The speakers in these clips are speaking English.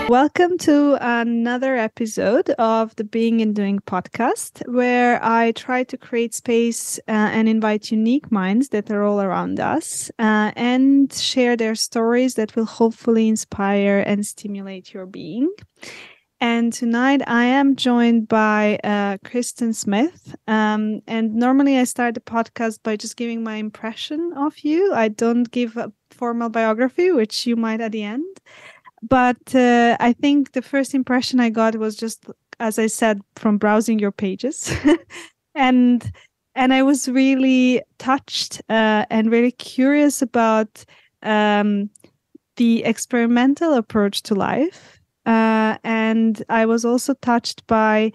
Welcome to another episode of the Being and Doing podcast, where I try to create space and invite unique minds that are all around us and share their stories that will hopefully inspire and stimulate your being. And tonight I am joined by Kristen Smith. And normally I start the podcast by just giving my impression of you. I don't give a formal biography, which you might at the end. But I think the first impression I got was just, as I said, from browsing your pages. and I was really touched and very curious about the experimental approach to life. And I was also touched by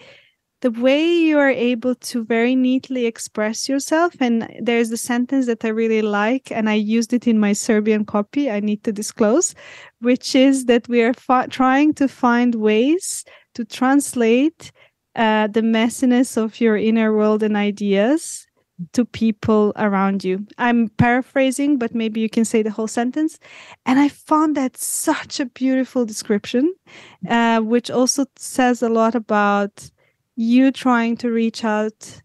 the way you are able to very neatly express yourself. And there's a sentence that I really like, and I used it in my Serbian copy, I need to disclose, which is that we are trying to find ways to translate the messiness of your inner world and ideas to people around you. I'm paraphrasing, but maybe you can say the whole sentence. And I found that such a beautiful description, which also says a lot about you trying to reach out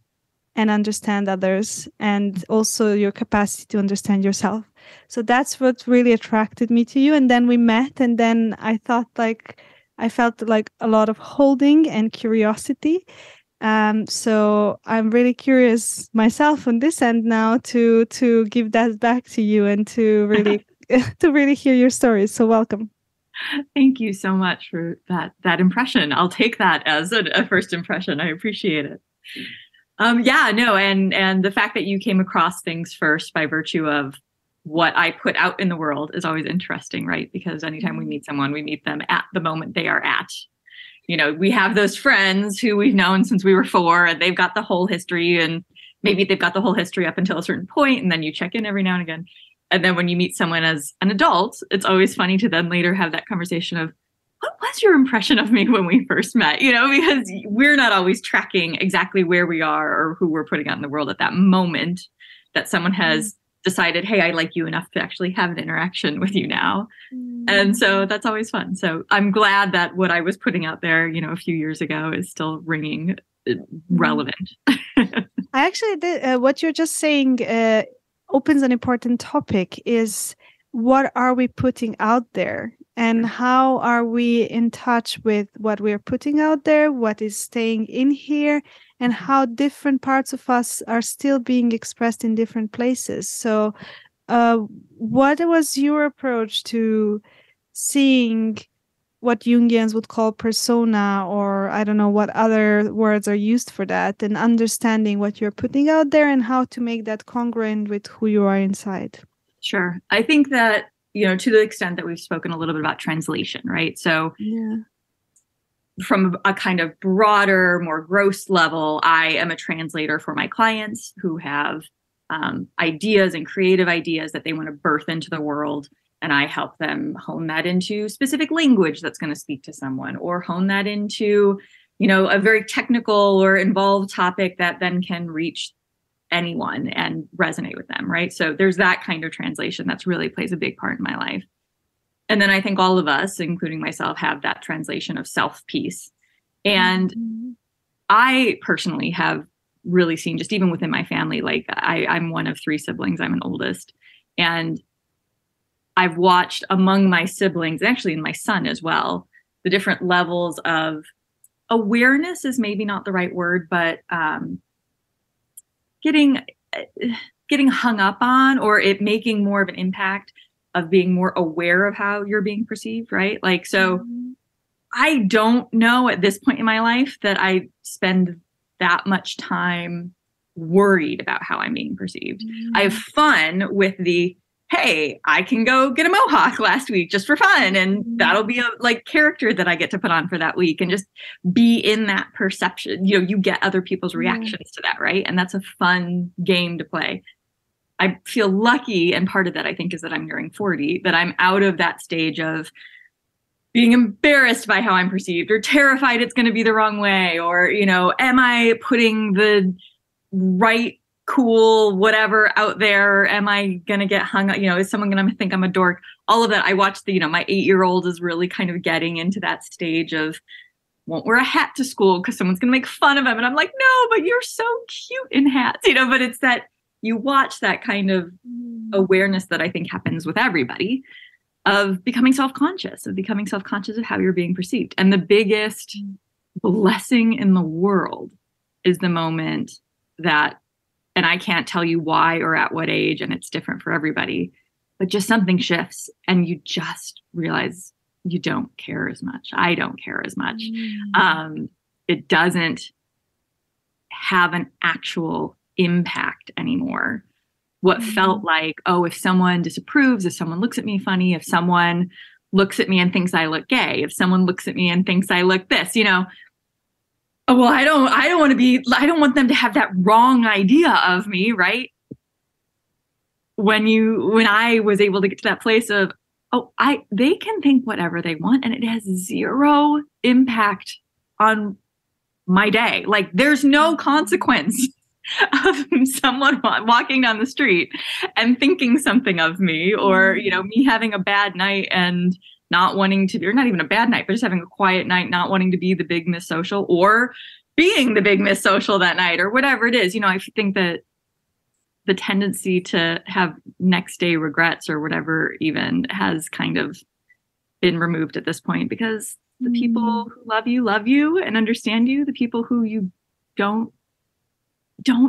and understand others, and also your capacity to understand yourself. So that's what really attracted me to you. And then we met, and then I felt like a lot of holding and curiosity. So I'm really curious myself on this end now to give that back to you and to really to really hear your stories. So welcome. Thank you so much for that impression. I'll take that as a first impression. I appreciate it. And the fact that you came across things first by virtue of what I put out in the world is always interesting, right? Because anytime we meet someone, we meet them at the moment they are at. You know, we have those friends who we've known since we were 4, and they've got the whole history, and maybe they've got the whole history up until a certain point, and then you check in every now and again. And then when you meet someone as an adult, it's always funny to then later have that conversation of, what was your impression of me when we first met? You know, because we're not always tracking exactly where we are or who we're putting out in the world at that moment that someone has decided, hey, I like you enough to actually have an interaction with you now. And so that's always fun. So I'm glad that what I was putting out there, you know, a few years ago is still ringing relevant. I actually did, what you're just saying opens an important topic, is what are we putting out there, and how are we in touch with what we're putting out there, what is staying in here, and how different parts of us are still being expressed in different places. So what was your approach to seeing what Jungians would call persona, or I don't know what other words are used for that, and understanding what you're putting out there and how to make that congruent with who you are inside? Sure. I think that, you know, to the extent that we've spoken a little bit about translation, right? So from a kind of broader, more gross level, I am a translator for my clients who have ideas and creative ideas that they want to birth into the world. And I help them hone that into specific language that's going to speak to someone, or hone that into, you know, a very technical or involved topic that then can reach anyone and resonate with them, right? So there's that kind of translation that's really plays a big part in my life. And then I think all of us, including myself, have that translation of self piece. And I personally have really seen, just even within my family, like I'm one of 3 siblings. I'm an oldest. And I've watched among my siblings, actually in my son as well, the different levels of awareness is maybe not the right word, but getting hung up on, or it making more of an impact of being more aware of how you're being perceived, right? Like, so I don't know at this point in my life that I spend that much time worried about how I'm being perceived. I have fun with the, hey, I can go get a mohawk last week just for fun. And that'll be a like character that I get to put on for that week and just be in that perception. You know, you get other people's reactions to that, right? And that's a fun game to play. I feel lucky. And part of that, I think, is that I'm nearing 40, that I'm out of that stage of being embarrassed by how I'm perceived or terrified it's going to be the wrong way. Or, you know, am I putting the right cool, whatever out there? Am I going to get hung up? Is someone going to think I'm a dork? All of that. I watched my 8-year-old is really kind of getting into that stage of won't wear a hat to school because someone's going to make fun of him. And I'm like, no, but you're so cute in hats, but it's that you watch that kind of awareness that I think happens with everybody of becoming self-conscious of how you're being perceived. And the biggest blessing in the world is the moment that, and I can't tell you why or at what age, and it's different for everybody, but just something shifts and you just realize you don't care as much. I don't care as much. It doesn't have an actual impact anymore. What felt like, if someone disapproves, if someone looks at me funny, if someone looks at me and thinks I look gay, if someone looks at me and thinks I look this, well, I don't want them to have that wrong idea of me, right? When I was able to get to that place of, they can think whatever they want and it has zero impact on my day. Like there's no consequence of someone walking down the street and thinking something of me, or, me having a bad night and not wanting to, or not even a bad night, but just having a quiet night, not wanting to be the big Miss Social or being the big Miss Social that night or whatever it is. I think that the tendency to have next day regrets or whatever even has kind of been removed at this point, because the people who love you and understand you. The people who you don't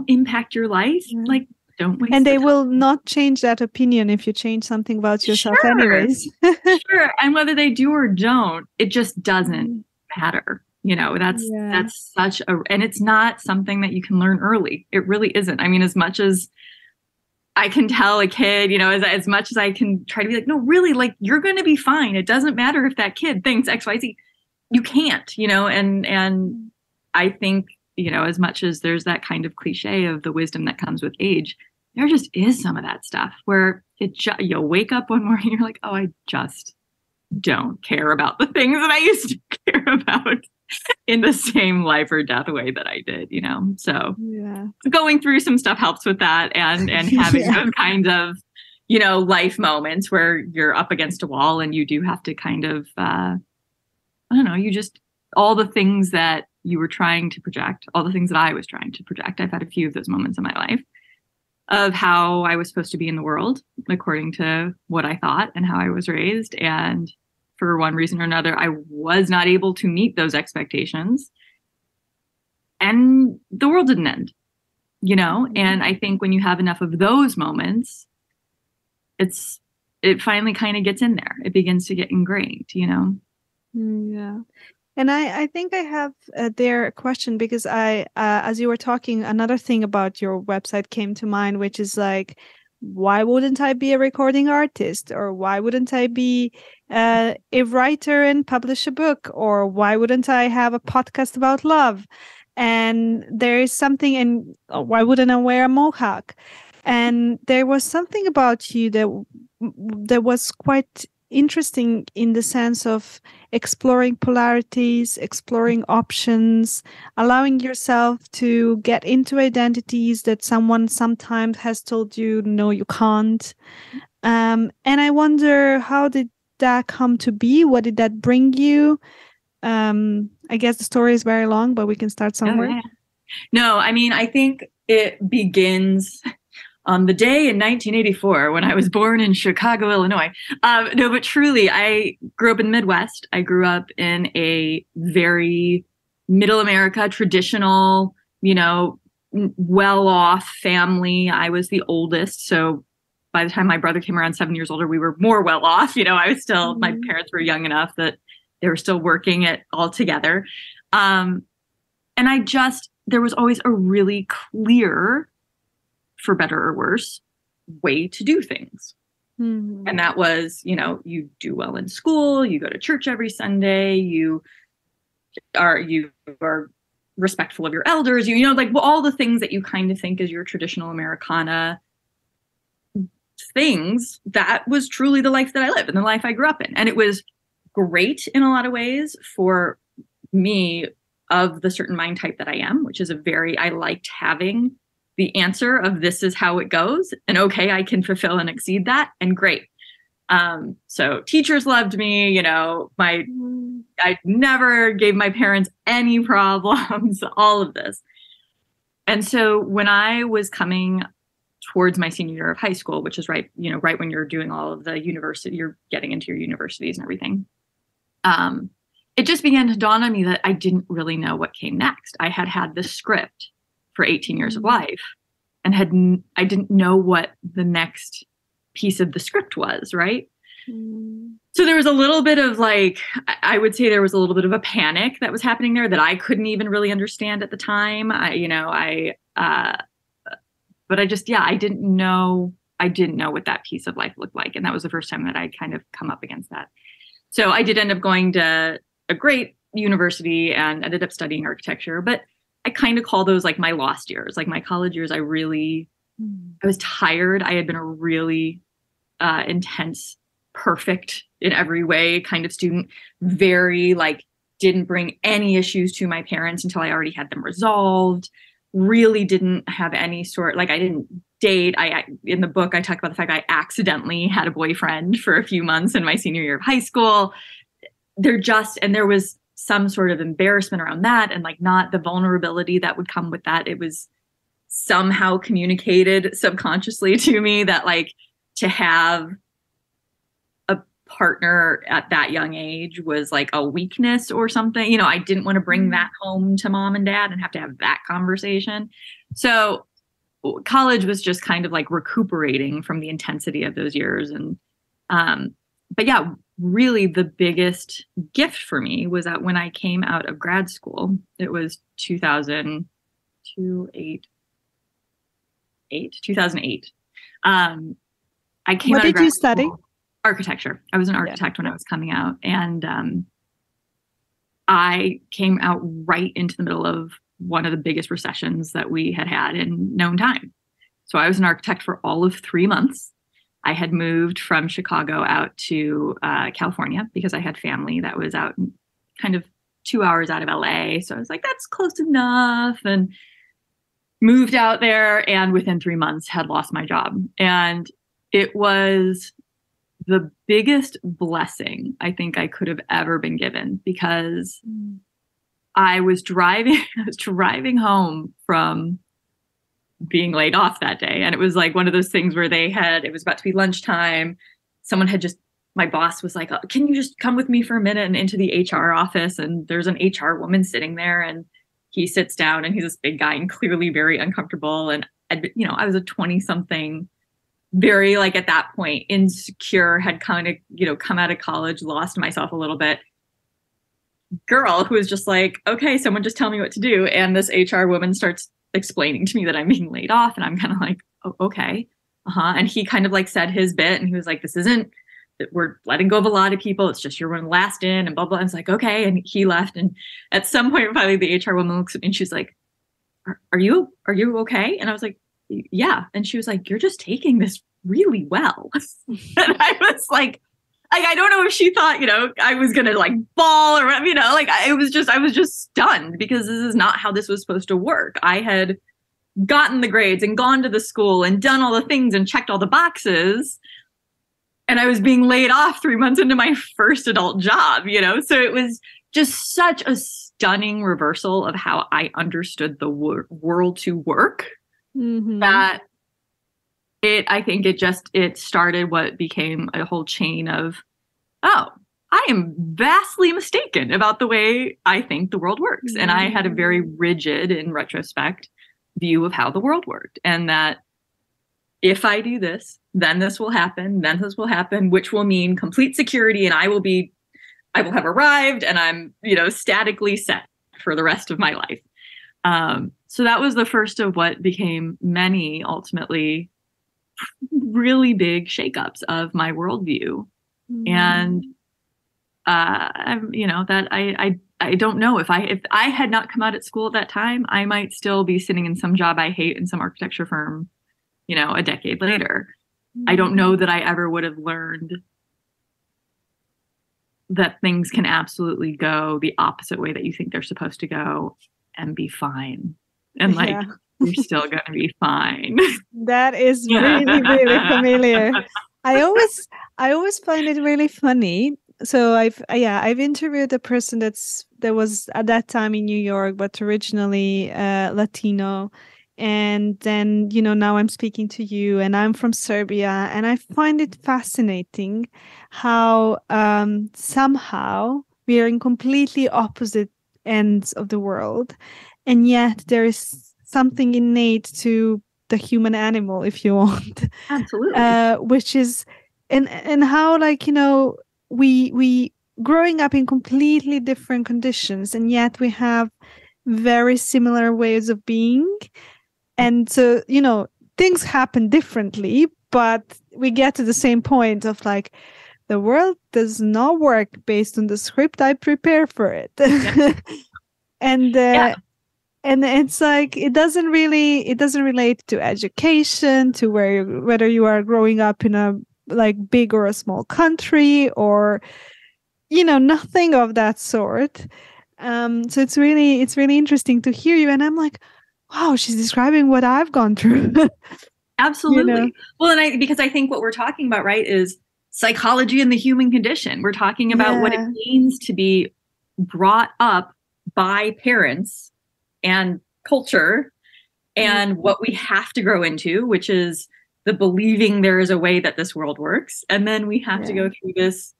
impact your life, like don't waste. And they will not change that opinion if you change something about yourself anyways. Sure. And whether they do or don't, it just doesn't matter. That's such a, and it's not something that you can learn early. It really isn't. I mean, as much as I can tell a kid, as much as I can try to be like, no, really, like you're going to be fine. It doesn't matter if that kid thinks X, Y, Z. You can't, and I think, as much as there's that kind of cliche of the wisdom that comes with age, there just is some of that stuff where you'll wake up one morning and you're like, I just don't care about the things that I used to care about in the same life or death way that I did, So going through some stuff helps with that, and having those kind of, life moments where you're up against a wall and you do have to kind of, all the things that you were trying to project, all the things that I was trying to project. I've had a few of those moments in my life of how I was supposed to be in the world according to what I thought and how I was raised. And for one reason or another, I was not able to meet those expectations. And the world didn't end, And I think when you have enough of those moments, it finally kind of gets in there. It begins to get ingrained, Yeah. And I think I have a question, because as you were talking, another thing about your website came to mind, which is like, why wouldn't I be a recording artist? Or why wouldn't I be a writer and publish a book? Or why wouldn't I have a podcast about love? And there is something, and why wouldn't I wear a mohawk? And there was something about you that was quite interesting in the sense of exploring polarities, exploring options, allowing yourself to get into identities that someone sometimes has told you, no, you can't. And I wonder, how did that come to be? What did that bring you? I guess the story is very long, but we can start somewhere. Oh, yeah. No, I mean, I think it begins on the day in 1984 when I was born in Chicago, Illinois. No, but truly, I grew up in the Midwest. I grew up in a very middle America, traditional, well-off family. I was the oldest. So by the time my brother came around 7 years older, we were more well-off. I was still, my parents were young enough that they were still working it all together. And there was always a really clear, for better or worse, way to do things. Mm-hmm. And that was, you do well in school, you go to church every Sunday, you are respectful of your elders, all the things that you kind of think is your traditional Americana things. That was truly the life that I lived and the life I grew up in. And it was great in a lot of ways for me, of the certain mind type that I am, which is I liked having the answer of this is how it goes. And okay, I can fulfill and exceed that. And great. So teachers loved me, you know, I never gave my parents any problems, all of this. And so when I was coming towards my senior year of high school, which is right when you're doing all of the university, you're getting into your universities and everything. It just began to dawn on me that I didn't really know what came next. I had this script for 18 years of life and I didn't know what the next piece of the script was, right? So there was a little bit of like, I would say there was a little bit of a panic that was happening there that I couldn't even really understand at the time. But I didn't know what that piece of life looked like. And that was the first time that I kind of come up against that. So I did end up going to a great university and ended up studying architecture, but I kind of call those like my lost years, like my college years. I was tired. I had been a really intense, perfect in every way kind of student, very like didn't bring any issues to my parents until I already had them resolved. Really didn't have any sort, like I didn't date. In the book, I talk about the fact I accidentally had a boyfriend for a few months in my senior year of high school. There was some sort of embarrassment around that and like not the vulnerability that would come with that. It was somehow communicated subconsciously to me that like to have a partner at that young age was like a weakness or something. You know, I didn't want to bring that home to mom and dad and have to have that conversation. So college was just kind of like recuperating from the intensity of those years. And, but yeah, really the biggest gift for me was that when I came out of grad school, it was 2008. I came What out of did you study? School, architecture. I was an architect when I was coming out. And I came out right into the middle of one of the biggest recessions that we had in known time. So I was an architect for all of 3 months. I had moved from Chicago out to California because I had family that was out kind of 2 hours out of LA. So I was like, that's close enough. And moved out there and within 3 months had lost my job. And it was the biggest blessing I think I could have ever been given because I was driving home from being laid off that day. And it was like one of those things where it was about to be lunchtime. My boss was like, oh, can you just come with me for a minute and into the HR office? And there's an HR woman sitting there and he sits down and he's this big guy and clearly very uncomfortable. And, I was a 20 something, very like at that point, insecure, had kind of, come out of college, lost myself a little bit. Girl who was just like, okay, someone just tell me what to do. And this HR woman starts explaining to me that I'm being laid off. And I'm kind of like, oh, okay. And he kind of like said his bit and he was like, we're letting go of a lot of people. It's just you're one last in and blah, blah. And it's like, okay. And he left. And at some point, finally, the HR woman looks at me and she's like, are you okay? And I was like, yeah. And she was like, you're just taking this really well. And I was like, I don't know if she thought, I was going to like bawl or, I was just stunned because this is not how this was supposed to work. I had gotten the grades and gone to the school and done all the things and checked all the boxes. And I was being laid off 3 months into my first adult job, So it was just such a stunning reversal of how I understood the world to work that I think it started what became a whole chain of, oh, I am vastly mistaken about the way I think the world works. And I had a very rigid, in retrospect, view of how the world worked. And that if I do this, then this will happen, which will mean complete security. And I will have arrived and I'm, statically set for the rest of my life. So that was the first of what became many ultimately really big shakeups of my worldview. And, that I don't know if I had not come out at school at that time, I might still be sitting in some job I hate in some architecture firm, a decade later. I don't know that I ever would have learned that things can absolutely go the opposite way that you think they're supposed to go and be fine. And You're still going to be fine. That is really, really familiar. I always find it really funny. So I've interviewed a person that was at that time in New York, but originally Latino. And then, now I'm speaking to you, and I'm from Serbia, and I find it fascinating how somehow we are in completely opposite ends of the world, and yet there is something innate to the human animal, if you want. Absolutely. Which is, and how, like, we growing up in completely different conditions, and yet we have very similar ways of being. And so, things happen differently, but we get to the same point of like, the world does not work based on the script I prepare for it. Yeah. And it's like, it doesn't relate to education, to whether you are growing up in a like big or a small country, or, nothing of that sort. So it's really interesting to hear you. And I'm like, wow, she's describing what I've gone through. Absolutely. Well, and because I think what we're talking about, right, is psychology and the human condition. We're talking about what it means to be brought up by parents and culture, and what we have to grow into, which is the believing there is a way that this world works. And then we have to go through this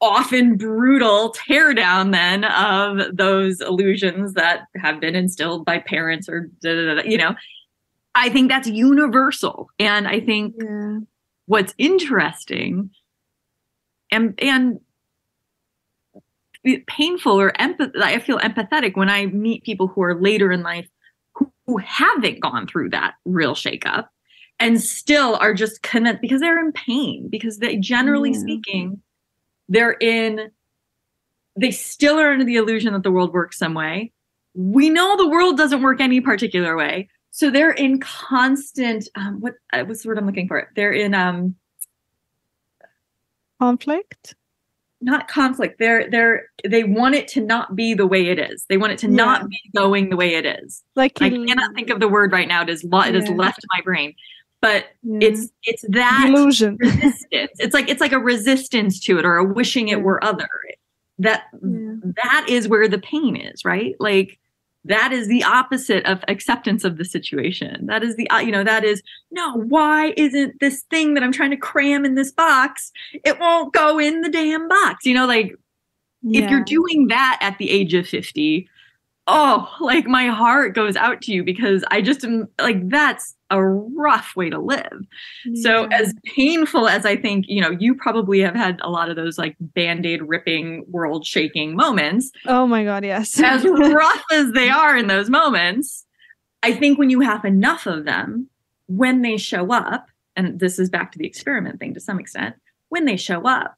often brutal teardown then of those illusions that have been instilled by parents or I think that's universal. And I think what's interesting and painful or I feel empathetic when I meet people who are later in life who haven't gone through that real shakeup and still are just convinced because they're in pain, because they, generally speaking, they still are under the illusion that the world works some way. We know the world doesn't work any particular way. So they're in constant, what's the word I'm looking for? They're in conflict? Not conflict. They want it to not be the way it is. They want it to not be going the way it is. Like I cannot think of the word right now. It has left my brain. But it's that illusion. Resistance. It's like a resistance to it, or a wishing it were other. That is where the pain is, right? Like that is the opposite of acceptance of the situation. That is why isn't this thing that I'm trying to cram in this box? It won't go in the damn box. If you're doing that at the age of 50, like my heart goes out to you, because I just am like, that's a rough way to live. So as painful as I think, you probably have had a lot of those like Band-Aid ripping, world shaking moments. Oh my God, yes. As rough as they are in those moments, I think when you have enough of them, when they show up, and this is back to the experiment thing to some extent, when they show up,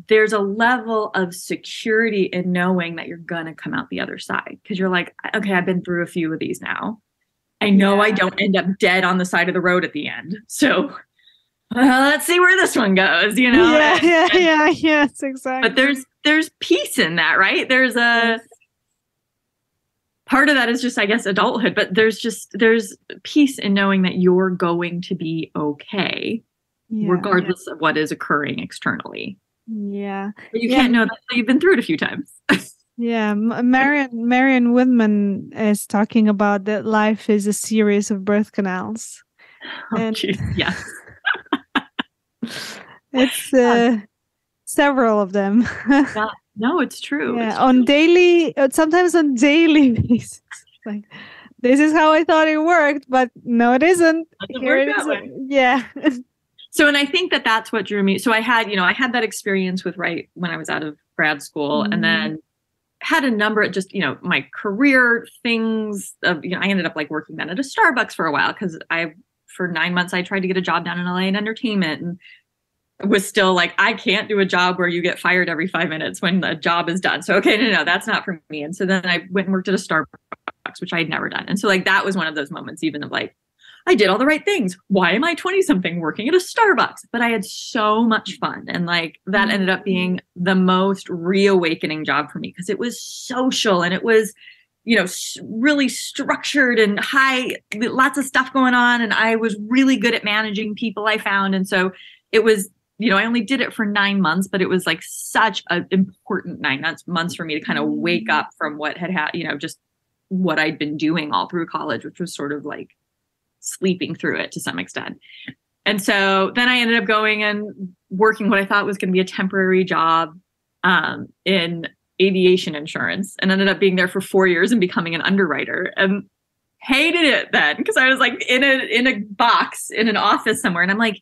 there's a level of security in knowing that you're going to come out the other side. Because you're like, okay, I've been through a few of these now. I know I don't end up dead on the side of the road at the end. So let's see where this one goes, Yes, exactly. But there's peace in that, right? There's a part of that is just, I guess, adulthood. But there's peace in knowing that you're going to be okay, regardless of what is occurring externally. Yeah. But you can't know that until you've been through it a few times. Yeah. Marion Woodman is talking about that life is a series of birth canals. Yes. It's several of them. No, it's true. Yeah, sometimes on daily basis. Like, this is how I thought it worked, but no, it isn't. Here it is. Yeah. So, and I think that's what drew me. So I had that experience with when I was out of grad school, and then had a number of just, my career things of, I ended up like working then at a Starbucks for a while, because for 9 months, I tried to get a job down in LA in entertainment, and was still like, I can't do a job where you get fired every 5 minutes when the job is done. So, okay, no, that's not for me. And so then I went and worked at a Starbucks, which I had never done. And so like, that was one of those moments even of like, I did all the right things. Why am I 20-something working at a Starbucks? But I had so much fun. And like that ended up being the most reawakening job for me, because it was social, and it was really structured and lots of stuff going on. And I was really good at managing people, I found. And so it was, I only did it for 9 months, but it was like such an important 9 months for me to kind of wake up from what had just what I'd been doing all through college, which was sort of like sleeping through it to some extent. And so then I ended up going and working what I thought was going to be a temporary job in aviation insurance, and ended up being there for 4 years and becoming an underwriter, and hated it then because I was like in a box in an office somewhere. And I'm like,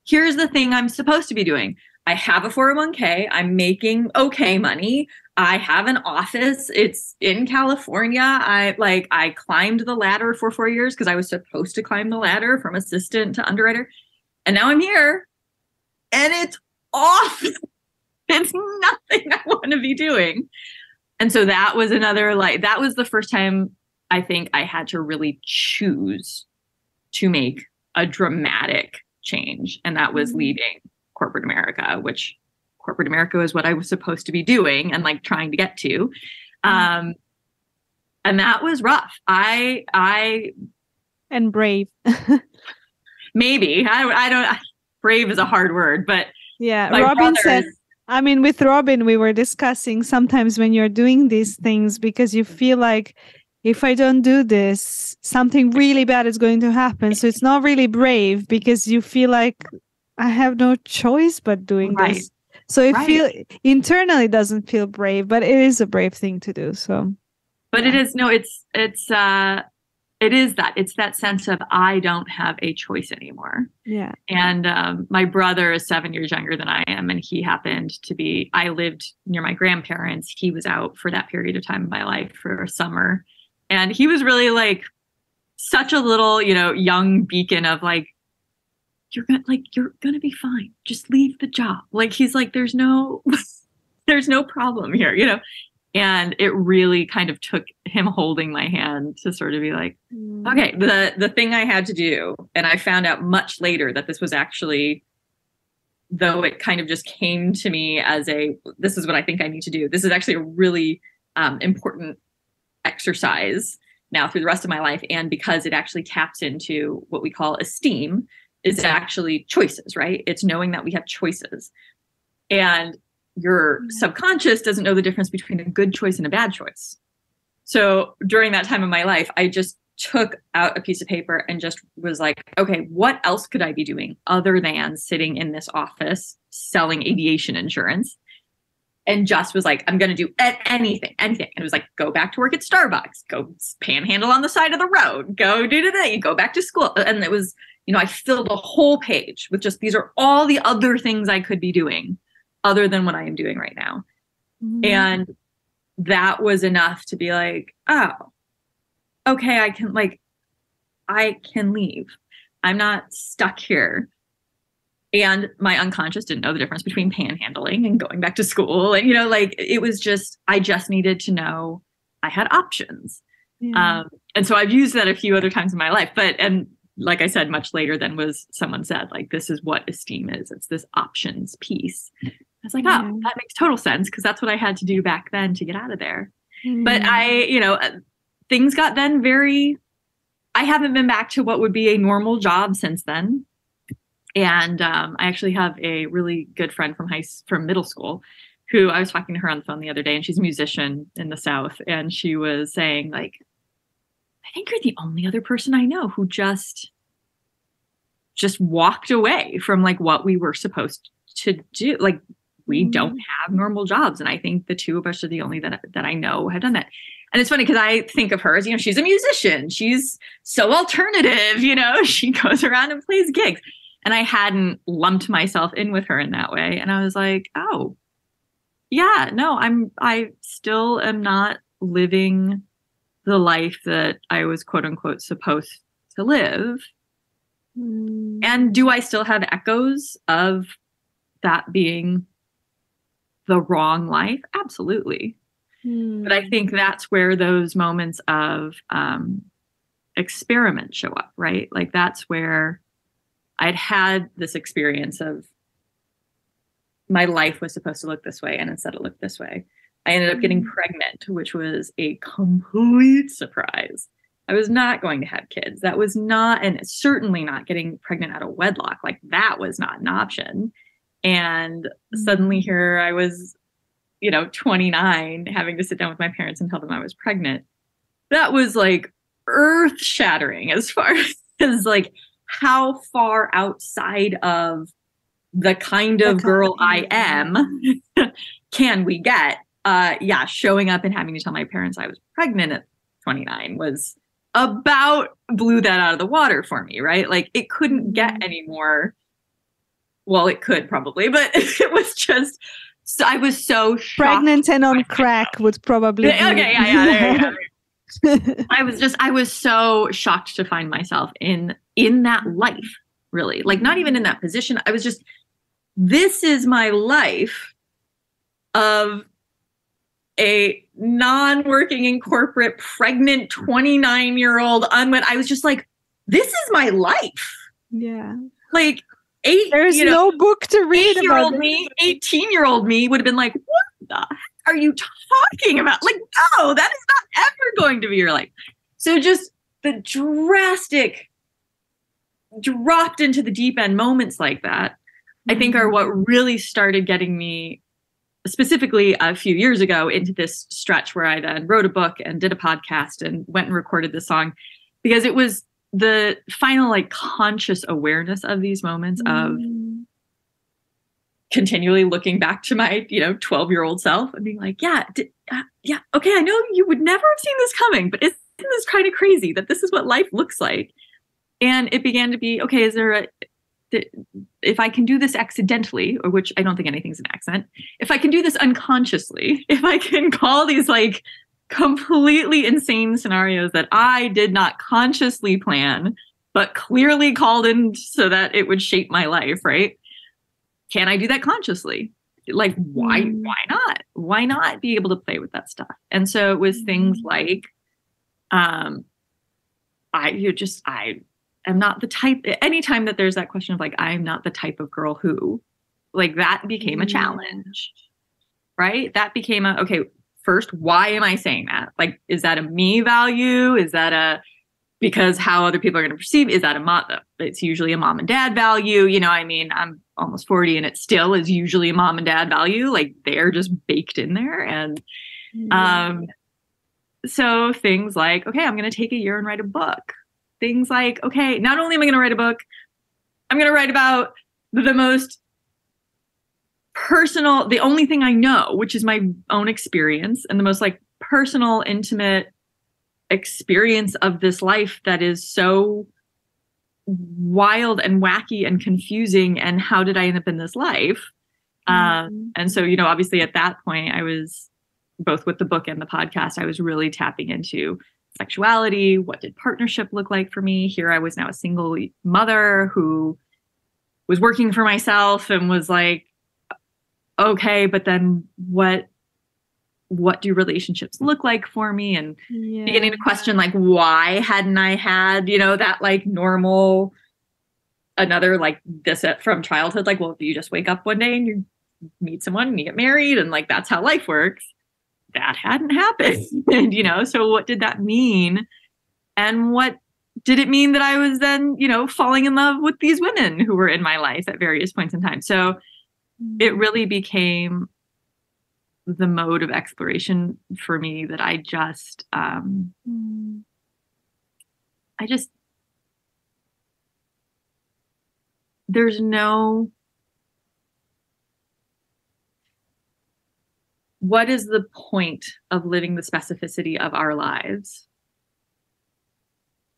here's the thing I'm supposed to be doing. I have a 401k. I'm making okay money. I have an office. It's in California. I climbed the ladder for 4 years because I was supposed to climb the ladder from assistant to underwriter. And now I'm here and it's off. It's nothing I want to be doing. And so that was that was the first time I think I had to really choose to make a dramatic change. And that was leaving corporate America, which corporate America is what I was supposed to be doing and like trying to get to. And that was rough. And brave. Maybe. I don't, brave is a hard word, but yeah. Robin said, with Robin, we were discussing sometimes when you're doing these things because you feel like if I don't do this, something really bad is going to happen. So it's not really brave because you feel like I have no choice but doing this. So it internally doesn't feel brave, but it is a brave thing to do. So, but yeah. It's that sense of I don't have a choice anymore. Yeah. And my brother is 7 years younger than I am. And he happened to be, I lived near my grandparents. He was out for that period of time in my life for a summer. And he was really like such a little, young beacon of like, you're gonna be fine. Just leave the job. Like, he's like, there's no problem here, And it really kind of took him holding my hand to sort of be like, okay, the thing I had to do. And I found out much later that this was actually, though it kind of just came to me as this is what I think I need to do. This is actually a really important exercise now through the rest of my life. And because it actually taps into what we call esteem, is actually choices, right? It's knowing that we have choices. And your subconscious doesn't know the difference between a good choice and a bad choice. So during that time of my life, I just took out a piece of paper and just was like, okay, what else could I be doing other than sitting in this office selling aviation insurance? And just was like, I'm going to do anything. And it was like, go back to work at Starbucks, go panhandle on the side of the road, go go back to school. And it was, I filled a whole page with just, these are all the other things I could be doing other than what I am doing right now. Mm-hmm. And that was enough to be like, oh, okay, I can leave. I'm not stuck here. And my unconscious didn't know the difference between panhandling and going back to school. And, it was just, I just needed to know I had options. Yeah. And so I've used that a few other times in my life, and like I said, much later than someone said, like, this is what esteem is. It's this options piece. I was like, oh, that makes total sense. Cause that's what I had to do back then to get out of there. Mm-hmm. But things got then I haven't been back to what would be a normal job since then. And I actually have a really good friend from middle school who I was talking to her on the phone the other day, and she's a musician in the South. And she was saying, like, I think you're the only other person I know who just walked away from like what we were supposed to do. Like, we don't have normal jobs. And I think the two of us are the only that I know have done that. And it's funny because I think of her as, she's a musician. She's so alternative, she goes around and plays gigs. And I hadn't lumped myself in with her in that way. And I was like, oh, yeah, no, I still am not living the life that I was quote unquote supposed to live. And do I still have echoes of that being the wrong life? Absolutely. But I think that's where those moments of experiment show up, right? Like, that's where I'd had this experience of my life was supposed to look this way, and instead it looked this way. I ended up getting pregnant, which was a complete surprise. I was not going to have kids. That was not, and certainly not getting pregnant out of wedlock. Like that was not an option. And suddenly here I was, 29, having to sit down with my parents and tell them I was pregnant. That was like earth shattering as far as like how far outside of the kind of girl I am can we get. Showing up and having to tell my parents I was pregnant at 29 was blew that out of the water for me, right? Like it couldn't get any more. Well, it could probably, but it was just, so I was so shocked. Pregnant and on crack would probably be. Okay, there you go. I was so shocked to find myself in that life, really. Like not even in that position. I was just, this is my life of a non-working in corporate, pregnant, 29-year-old unwed. I was just like, this is my life. Yeah. Like there's no book to read about it. 18-year-old me would have been like, what the heck are you talking about? Like, no, that is not ever going to be your life. So just the drastic dropped into the deep end moments like that, I think are what really started getting me specifically a few years ago into this stretch where I then wrote a book and did a podcast and went and recorded the song, because it was the final like conscious awareness of these moments of continually looking back to my 12-year-old self and being like, okay, I know you would never have seen this coming, but isn't this kind of crazy that this is what life looks like? And it began to be, okay, if I can do this accidentally, or which I don't think anything's an accident, if I can do this unconsciously, if I can call these like completely insane scenarios that I did not consciously plan, but clearly called in so that it would shape my life, right? Can I do that consciously? Like, why not? Why not be able to play with that stuff? And so it was things like, I am not the type, anytime that there's that question of like, I'm not the type of girl who, like that became a challenge, right? That became okay, first, why am I saying that? Like, is that a me value? Is that because how other people are going to perceive? Is that it's usually a mom and dad value. I'm almost 40 and it still is usually a mom and dad value. Like they're just baked in there. And so things like, okay, I'm going to take a year and write a book. Things like, okay, not only am I going to write a book, I'm going to write about the most personal, the only thing I know, which is my own experience, and the most like personal, intimate experience of this life that is so wild and wacky and confusing. And how did I end up in this life? And so, obviously at that point, I was both with the book and the podcast, I was really tapping into sexuality. What did partnership look like for me? Here I was now a single mother who was working for myself and was like, okay, but then what do relationships look like for me? And beginning to question, like, why hadn't I had, that like normal, another like this from childhood, like, well, you just wake up one day and you meet someone and you get married and like, that's how life works. That hadn't happened. And, so what did that mean? And what did it mean that I was then, falling in love with these women who were in my life at various points in time? So it really became the mode of exploration for me that there's no, what is the point of living the specificity of our lives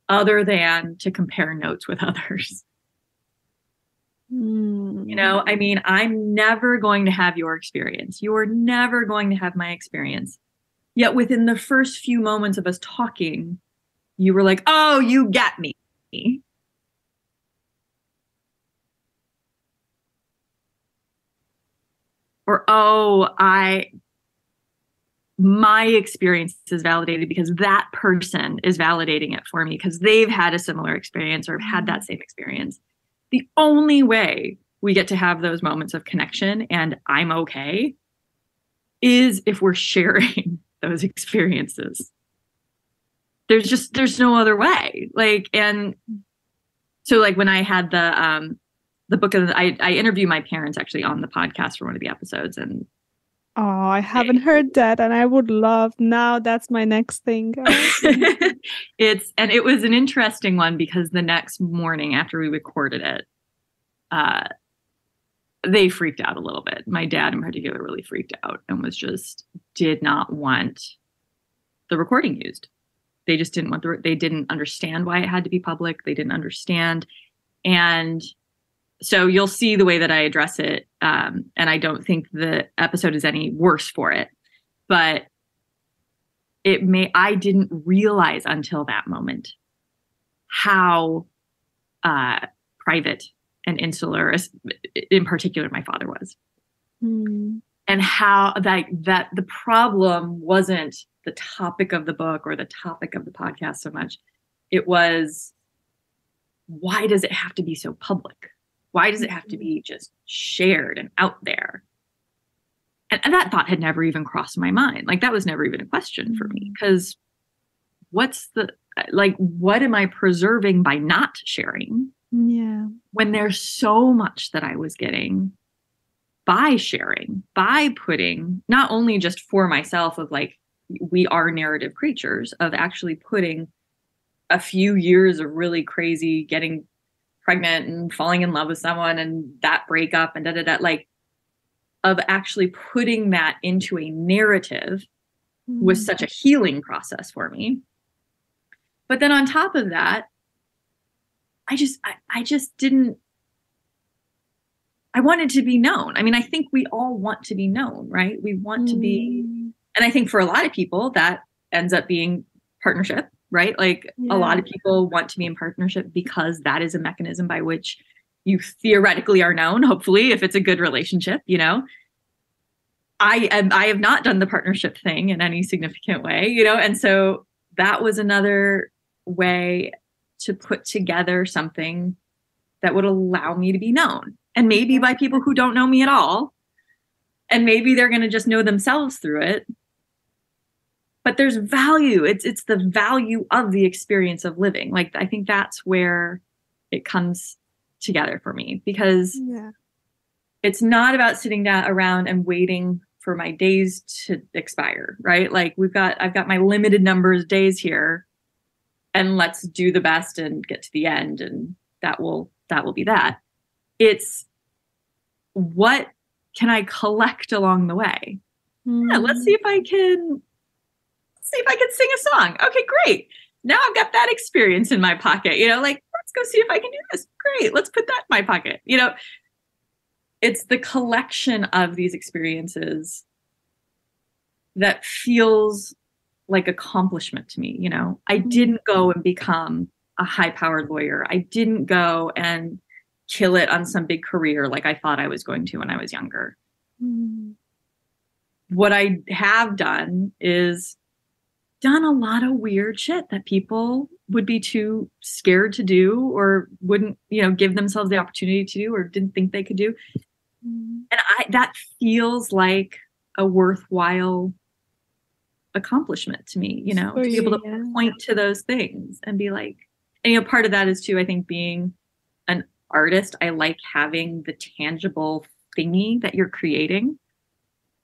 other than to compare notes with others? I'm never going to have your experience. You're never going to have my experience. Yet within the first few moments of us talking, you were like, oh, you get me. Or, oh, my experience is validated because that person is validating it for me because they've had a similar experience or have had that same experience. The only way we get to have those moments of connection and I'm okay is if we're sharing those experiences. There's no other way. Like, and so like when I had the book of I interview my parents actually on the podcast for one of the episodes, and oh, I haven't heard that, and I would love. Now that's my next thing. It was an interesting one because the next morning after we recorded it, they freaked out a little bit. My dad in particular really freaked out and did not want the recording used. They just didn't want they didn't understand why it had to be public. They didn't understand. And so you'll see the way that I address it. And I don't think the episode is any worse for it, but I didn't realize until that moment how private and insular, in particular, my father was. And how that the problem wasn't the topic of the book or the topic of the podcast so much. It was, why does it have to be so public? Why does it have to be just shared and out there? And that thought had never even crossed my mind. Like, that was never even a question for me, because what am I preserving by not sharing? Yeah. When there's so much that I was getting by sharing, by putting, not only just for myself of like, we are narrative creatures, of actually putting a few years of really crazy getting pregnant and falling in love with someone and that breakup and like, of actually putting that into a narrative was such a healing process for me. But then on top of that, I wanted to be known. I mean, I think we all want to be known, right? We want to be, and I think for a lot of people that ends up being partnership, right? Like, a lot of people want to be in partnership because that is a mechanism by which you theoretically are known, hopefully, if it's a good relationship, you know. I have not done the partnership thing in any significant way, you know, and so that was another way to put together something that would allow me to be known, and maybe by people who don't know me at all, and maybe they're going to just know themselves through it. But there's value. It's the value of the experience of living. Like, I think that's where it comes together for me, because it's not about sitting down around and waiting for my days to expire, right? Like, I've got my limited numbers of days here, and let's do the best and get to the end, and that will be that. It's, what can I collect along the way? Yeah, let's see if I can sing a song. Okay, great. Now I've got that experience in my pocket, you know, like, let's go see if I can do this. Great. Let's put that in my pocket. You know, it's the collection of these experiences that feels like accomplishment to me. You know, I didn't go and become a high-powered lawyer. I didn't go and kill it on some big career like I thought I was going to when I was younger. What I have done is done a lot of weird shit that people would be too scared to do, or wouldn't, you know, give themselves the opportunity to do, or didn't think they could do. And that feels like a worthwhile accomplishment to me, you know, to be able to point to those things and be like, and, you know, part of that is too, I think, being an artist, I like having the tangible thingy that you're creating.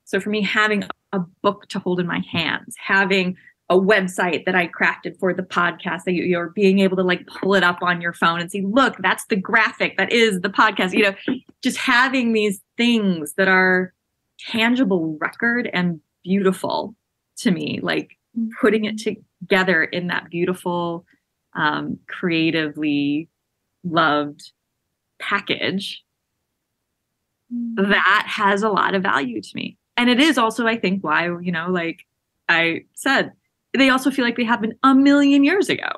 So for me, having a book to hold in my hands, having a website that I crafted for the podcast, that you're being able to like pull it up on your phone and see, look, that's the graphic that is the podcast, you know, just having these things that are tangible record and beautiful to me, like putting it together in that beautiful, creatively loved package, that has a lot of value to me. And it is also, I think, why, you know, like I said, they also feel like they happened a million years ago,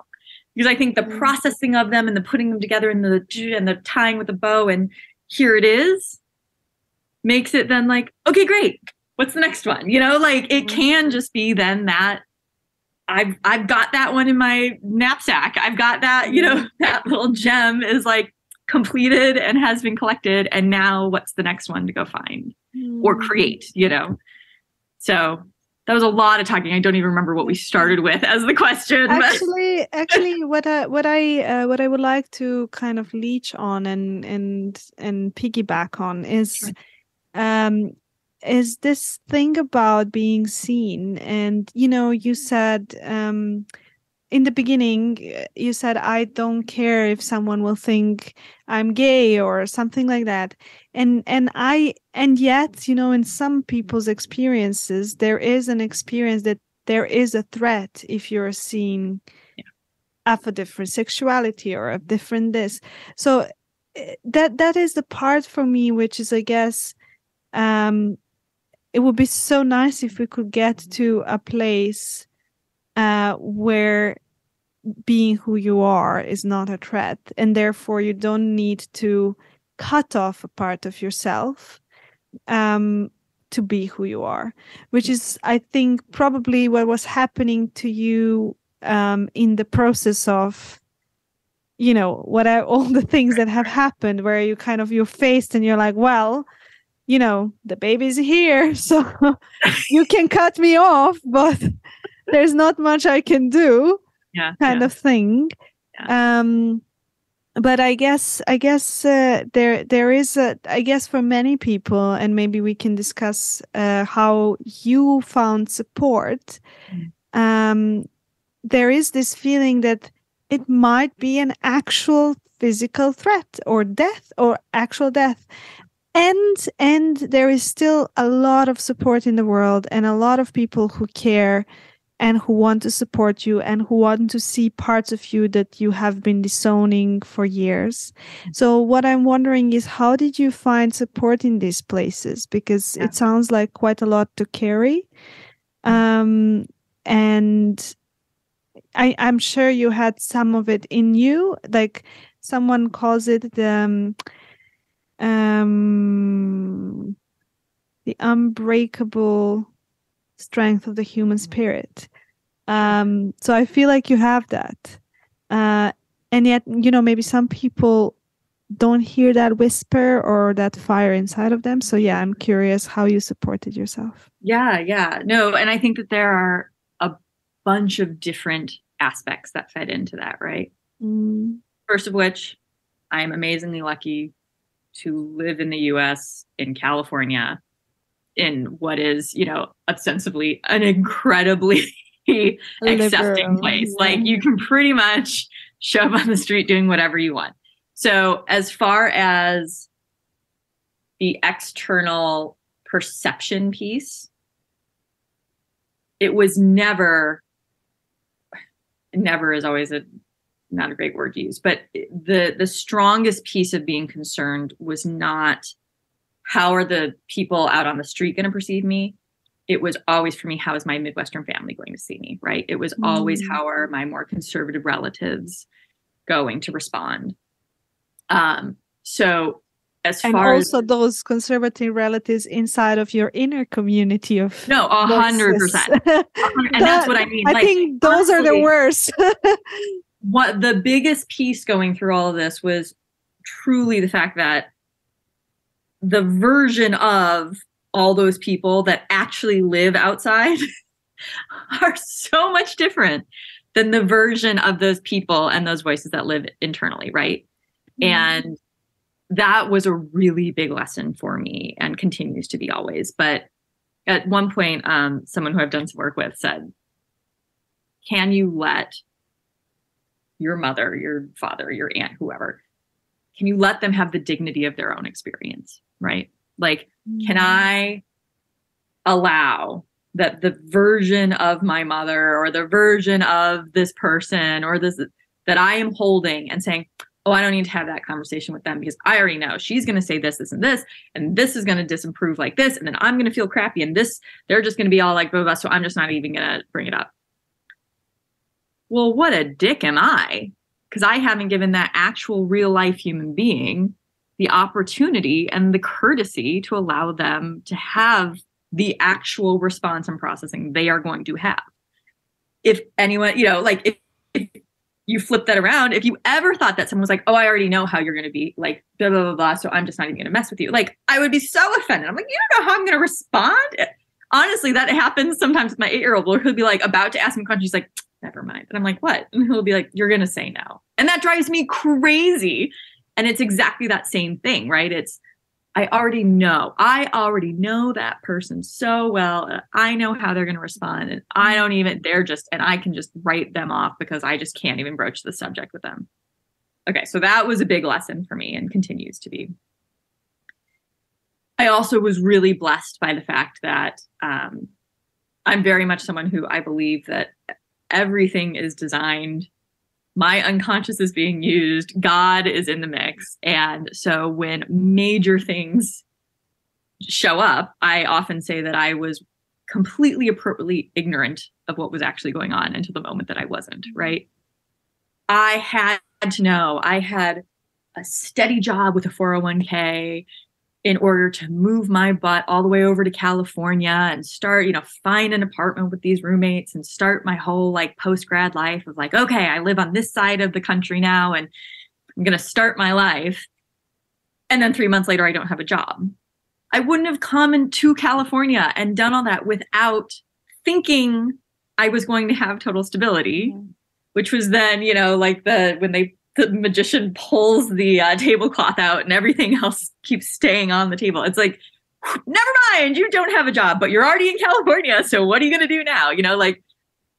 because I think the processing of them and the putting them together and the tying with the bow and here it is makes it then like, okay, great. What's the next one? You know, like it can just be then that I've got that one in my knapsack. I've got that, you know, that little gem is like completed and has been collected. And now what's the next one to go find or create, you know? So that was a lot of talking. I don't even remember what we started with as the question. Actually, what I would like to kind of leech on and piggyback on is this thing about being seen. And you said in the beginning, you said, I don't care if someone will think I'm gay or something like that. And yet, in some people's experiences, there is an experience that there is a threat if you're seen of a different sexuality or a different this. So that is the part for me, which is, I guess, it would be so nice if we could get to a place where being who you are is not a threat, and therefore you don't need to cut off a part of yourself to be who you are, which is, I think, probably what was happening to you in the process of all the things that have happened, where you're faced and you're like, well, the baby's here, so you can cut me off, but there's not much I can do, kind of thing. Yeah. But I guess there is I guess for many people, and maybe we can discuss how you found support. There is this feeling that it might be an actual physical threat or death, or actual death. And there is still a lot of support in the world, and a lot of people who care and who want to support you and who want to see parts of you that you have been disowning for years. So what I'm wondering is, how did you find support in these places? Because it sounds like quite a lot to carry. And I'm sure you had some of it in you, like someone calls it the unbreakable strength of the human spirit. So I feel like you have that. And yet, maybe some people don't hear that whisper or that fire inside of them. So yeah, I'm curious how you supported yourself. Yeah. No, and I think that there are a bunch of different aspects that fed into that, right? First of which, I'm amazingly lucky to live in the US, in California, in what is, ostensibly an incredibly accepting place. Yeah. Like, you can pretty much show up on the street doing whatever you want. So as far as the external perception piece, it was never is always not a great word to use, but the strongest piece of being concerned was not how are the people out on the street going to perceive me. It was always, for me, how is my Midwestern family going to see me, right? It was always, how are my more conservative relatives going to respond? So as and far also as those conservative relatives inside of your inner community of 100%. And that's what I mean. I think those are the worst. What the biggest piece going through all of this was truly the fact that the version of all those people that actually live outside are so much different than the version of those people and those voices that live internally, right? And that was a really big lesson for me, and continues to be always. But at one point, someone who I've done some work with said, can you let your mother, your father, your aunt, whoever, can you let them have the dignity of their own experience, right? Like, can I allow that the version of my mother or the version of this person or this that I am holding and saying, oh, I don't need to have that conversation with them because I already know she's going to say this, and this is going to disapprove like this, and then I'm going to feel crappy, and this, they're just going to be all like, blah, blah, so I'm just not even going to bring it up. Well, what a dick am I? Because I haven't given that actual real life human being the opportunity and the courtesy to allow them to have the actual response and processing they are going to have. If anyone, if you flip that around, if you ever thought that someone was like, oh, I already know how you're going to be, like, blah, blah, blah, blah, so I'm just not even going to mess with you. Like, I would be so offended. I'm like, you don't know how I'm going to respond? honestly, that happens sometimes with my 8-year-old where he'll be like about to ask me a question. She's like, never mind. And I'm like, what? And he'll be like, you're going to say no. And that drives me crazy. And it's exactly that same thing, right? I already know that person so well. I know how they're going to respond. And and I can just write them off because I just can't even broach the subject with them. Okay. So that was a big lesson for me and continues to be. I also was really blessed by the fact that I'm very much someone who I believe that everything is designed. My unconscious is being used. God is in the mix. And so when major things show up, I often say that I was completely appropriately ignorant of what was actually going on until the moment that I wasn't, right? I had to know. I had a steady job with a 401k in order to move my butt all the way over to California and start, find an apartment with these roommates and start my whole like post-grad life of like, okay, I live on this side of the country now and I'm going to start my life. And then 3 months later, I don't have a job. I wouldn't have come into California and done all that without thinking I was going to have total stability, which was then, when the magician pulls the tablecloth out and everything else keeps staying on the table. It's like, never mind, you don't have a job, but you're already in California. So what are you going to do now?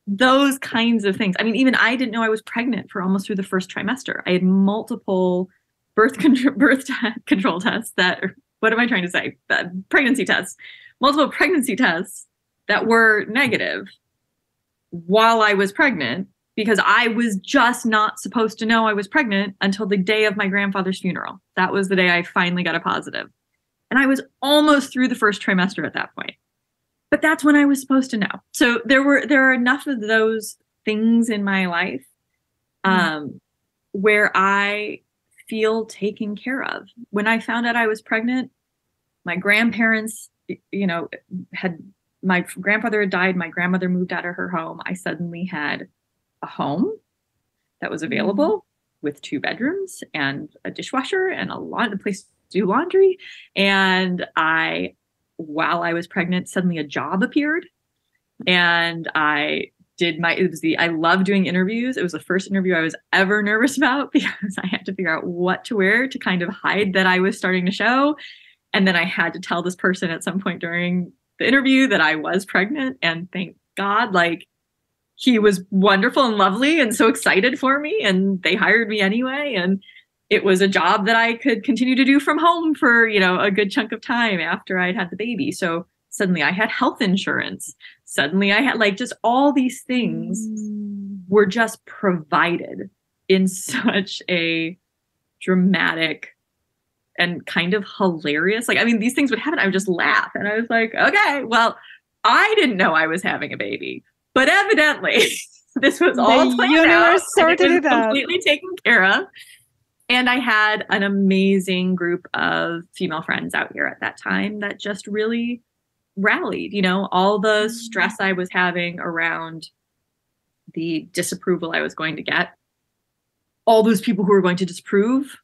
Those kinds of things. I mean, even I didn't know I was pregnant for almost through the first trimester. I had multiple birth control tests pregnancy tests, multiple pregnancy tests that were negative while I was pregnant, because I was just not supposed to know I was pregnant until the day of my grandfather's funeral. That was the day I finally got a positive. And I was almost through the first trimester at that point. But that's when I was supposed to know. So there are enough of those things in my life where I feel taken care of. When I found out I was pregnant, my grandparents, my grandfather had died. My grandmother moved out of her home. I suddenly had a home that was available with 2 bedrooms and a dishwasher and a place to do laundry. And while I was pregnant, suddenly a job appeared, and I love doing interviews. It was the first interview I was ever nervous about because I had to figure out what to wear to kind of hide that I was starting to show. And then I had to tell this person at some point during the interview that I was pregnant, and thank God, he was wonderful and lovely and so excited for me, and they hired me anyway. And it was a job that I could continue to do from home for, a good chunk of time after I'd had the baby. So suddenly I had health insurance. Suddenly I had just all these things were just provided in such a dramatic and kind of hilarious. These things would happen. I would just laugh. And I was like, okay, well, I didn't know I was having a baby. But evidently, this was all planned out. Sorted it out. Completely taken care of. And I had an amazing group of female friends out here at that time that just really rallied. All the stress I was having around the disapproval I was going to get, all those people who were going to disapprove,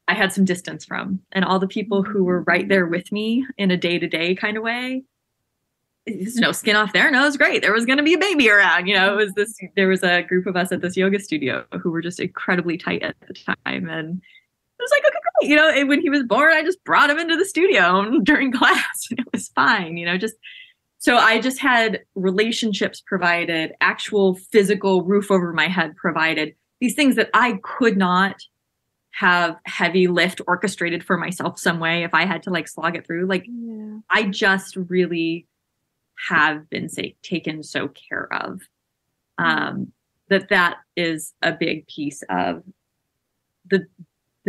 I had some distance from. And all the people who were right there with me in a day-to-day kind of way, there's no skin off their nose. Great. There was going to be a baby around, there was a group of us at this yoga studio who were just incredibly tight at the time. And it was like, okay, great. And when he was born, I just brought him into the studio during class and it was fine, so I just had relationships provided, actual physical roof over my head provided, these things that I could not have heavy lift orchestrated for myself some way if I had to slog it through. I just really have been taken so care of, that is a big piece of the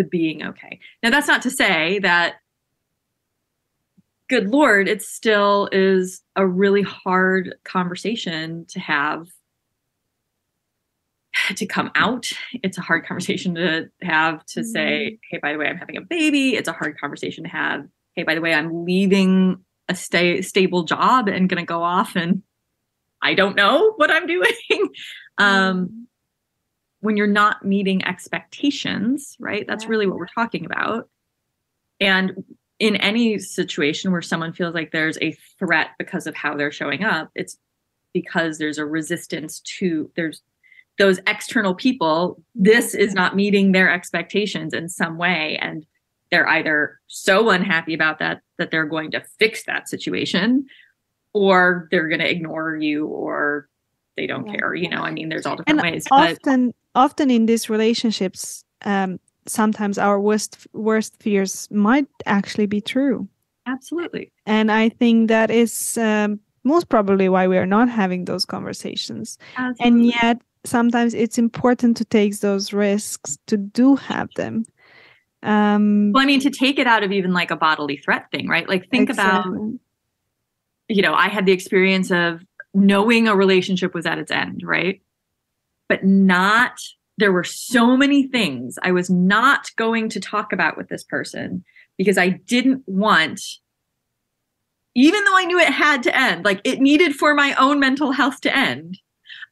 being okay. Now, that's not to say that, good Lord, it still is a really hard conversation to have, to come out. It's a hard conversation to have to say, hey, by the way, I'm having a baby. It's a hard conversation to have, hey, by the way, I'm leaving a stable job and going to go off and I don't know what I'm doing. When you're not meeting expectations, right? That's really what we're talking about. And in any situation where someone feels like there's a threat because of how they're showing up, it's because there's a resistance there's those external people. This is not meeting their expectations in some way. And they're either so unhappy about that they're going to fix that situation, or they're going to ignore you, or they don't care. I mean, there's all different ways. Often in these relationships, sometimes our worst fears might actually be true. Absolutely. And I think that is most probably why we are not having those conversations. Absolutely. And yet sometimes it's important to take those risks to do have them. Well, I mean, to take it out of even like a bodily threat thing, right? Like think about, I had the experience of knowing a relationship was at its end, right? But there were so many things I was not going to talk about with this person because I didn't want, even though I knew it had to end, like it needed for my own mental health to end,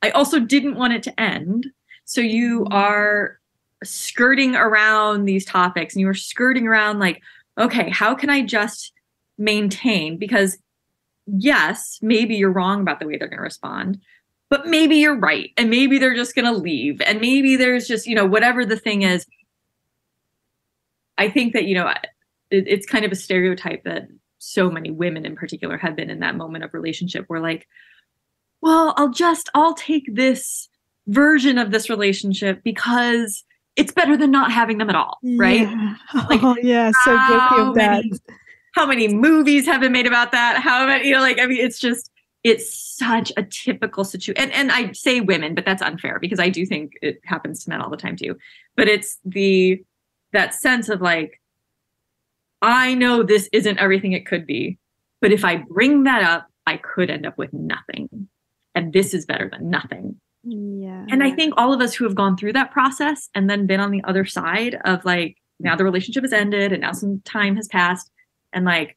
I also didn't want it to end. So you are skirting around these topics, and you were skirting around like, okay, how can I just maintain? Because yes, maybe you're wrong about the way they're going to respond, but maybe you're right. And maybe they're just going to leave. And maybe there's just, whatever the thing is. I think that, it's kind of a stereotype that so many women in particular have been in that moment of relationship where like, well, I'll take this version of this relationship because it's better than not having them at all, right? Yeah. Like, so guilty of that. How many movies have been made about that? How many, it's such a typical situation. And I say women, but that's unfair because I do think it happens to men all the time too. But it's that sense of like, I know this isn't everything it could be, but if I bring that up, I could end up with nothing. And this is better than nothing. Yeah. And I think all of us who have gone through that process and then been on the other side of like, now the relationship has ended and now some time has passed and like,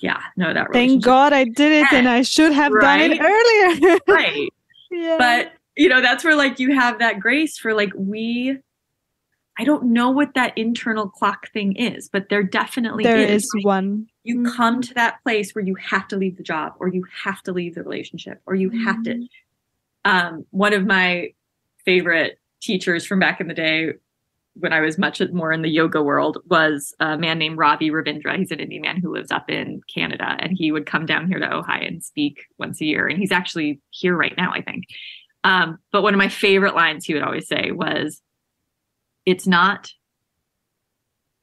that relationship. Thank God I did it and I should have done it earlier. Right. Yeah. But, that's where like you have that grace for like I don't know what that internal clock thing is, but there definitely is one. You come to that place where you have to leave the job or you have to leave the relationship or you have to. One of my favorite teachers from back in the day when I was much more in the yoga world was a man named Ravi Ravindra. He's an Indian man who lives up in Canada, and he would come down here to Ojai and speak once a year. And he's actually here right now, I think. But one of my favorite lines he would always say was, it's not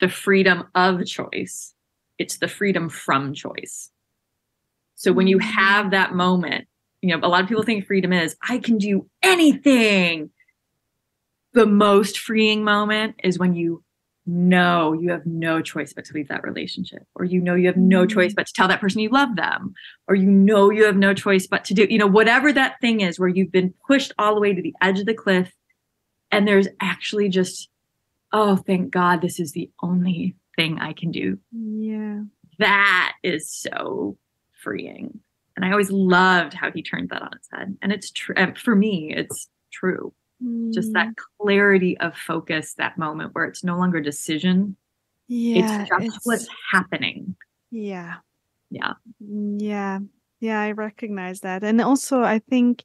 the freedom of choice, it's the freedom from choice. So when you have that moment, a lot of people think freedom is, I can do anything. The most freeing moment is when you know you have no choice but to leave that relationship, or you have no choice but to tell that person you love them, or you have no choice but to do, whatever that thing is where you've been pushed all the way to the edge of the cliff. And there's actually just, oh, thank God, this is the only thing I can do. Yeah. That is so freeing. And I always loved how he turned that on its head. And it's true. For me, it's true. Just that clarity of focus, that moment where it's no longer decision. Yeah. It's just what's happening. Yeah. Yeah. Yeah. Yeah, I recognize that. And also, I think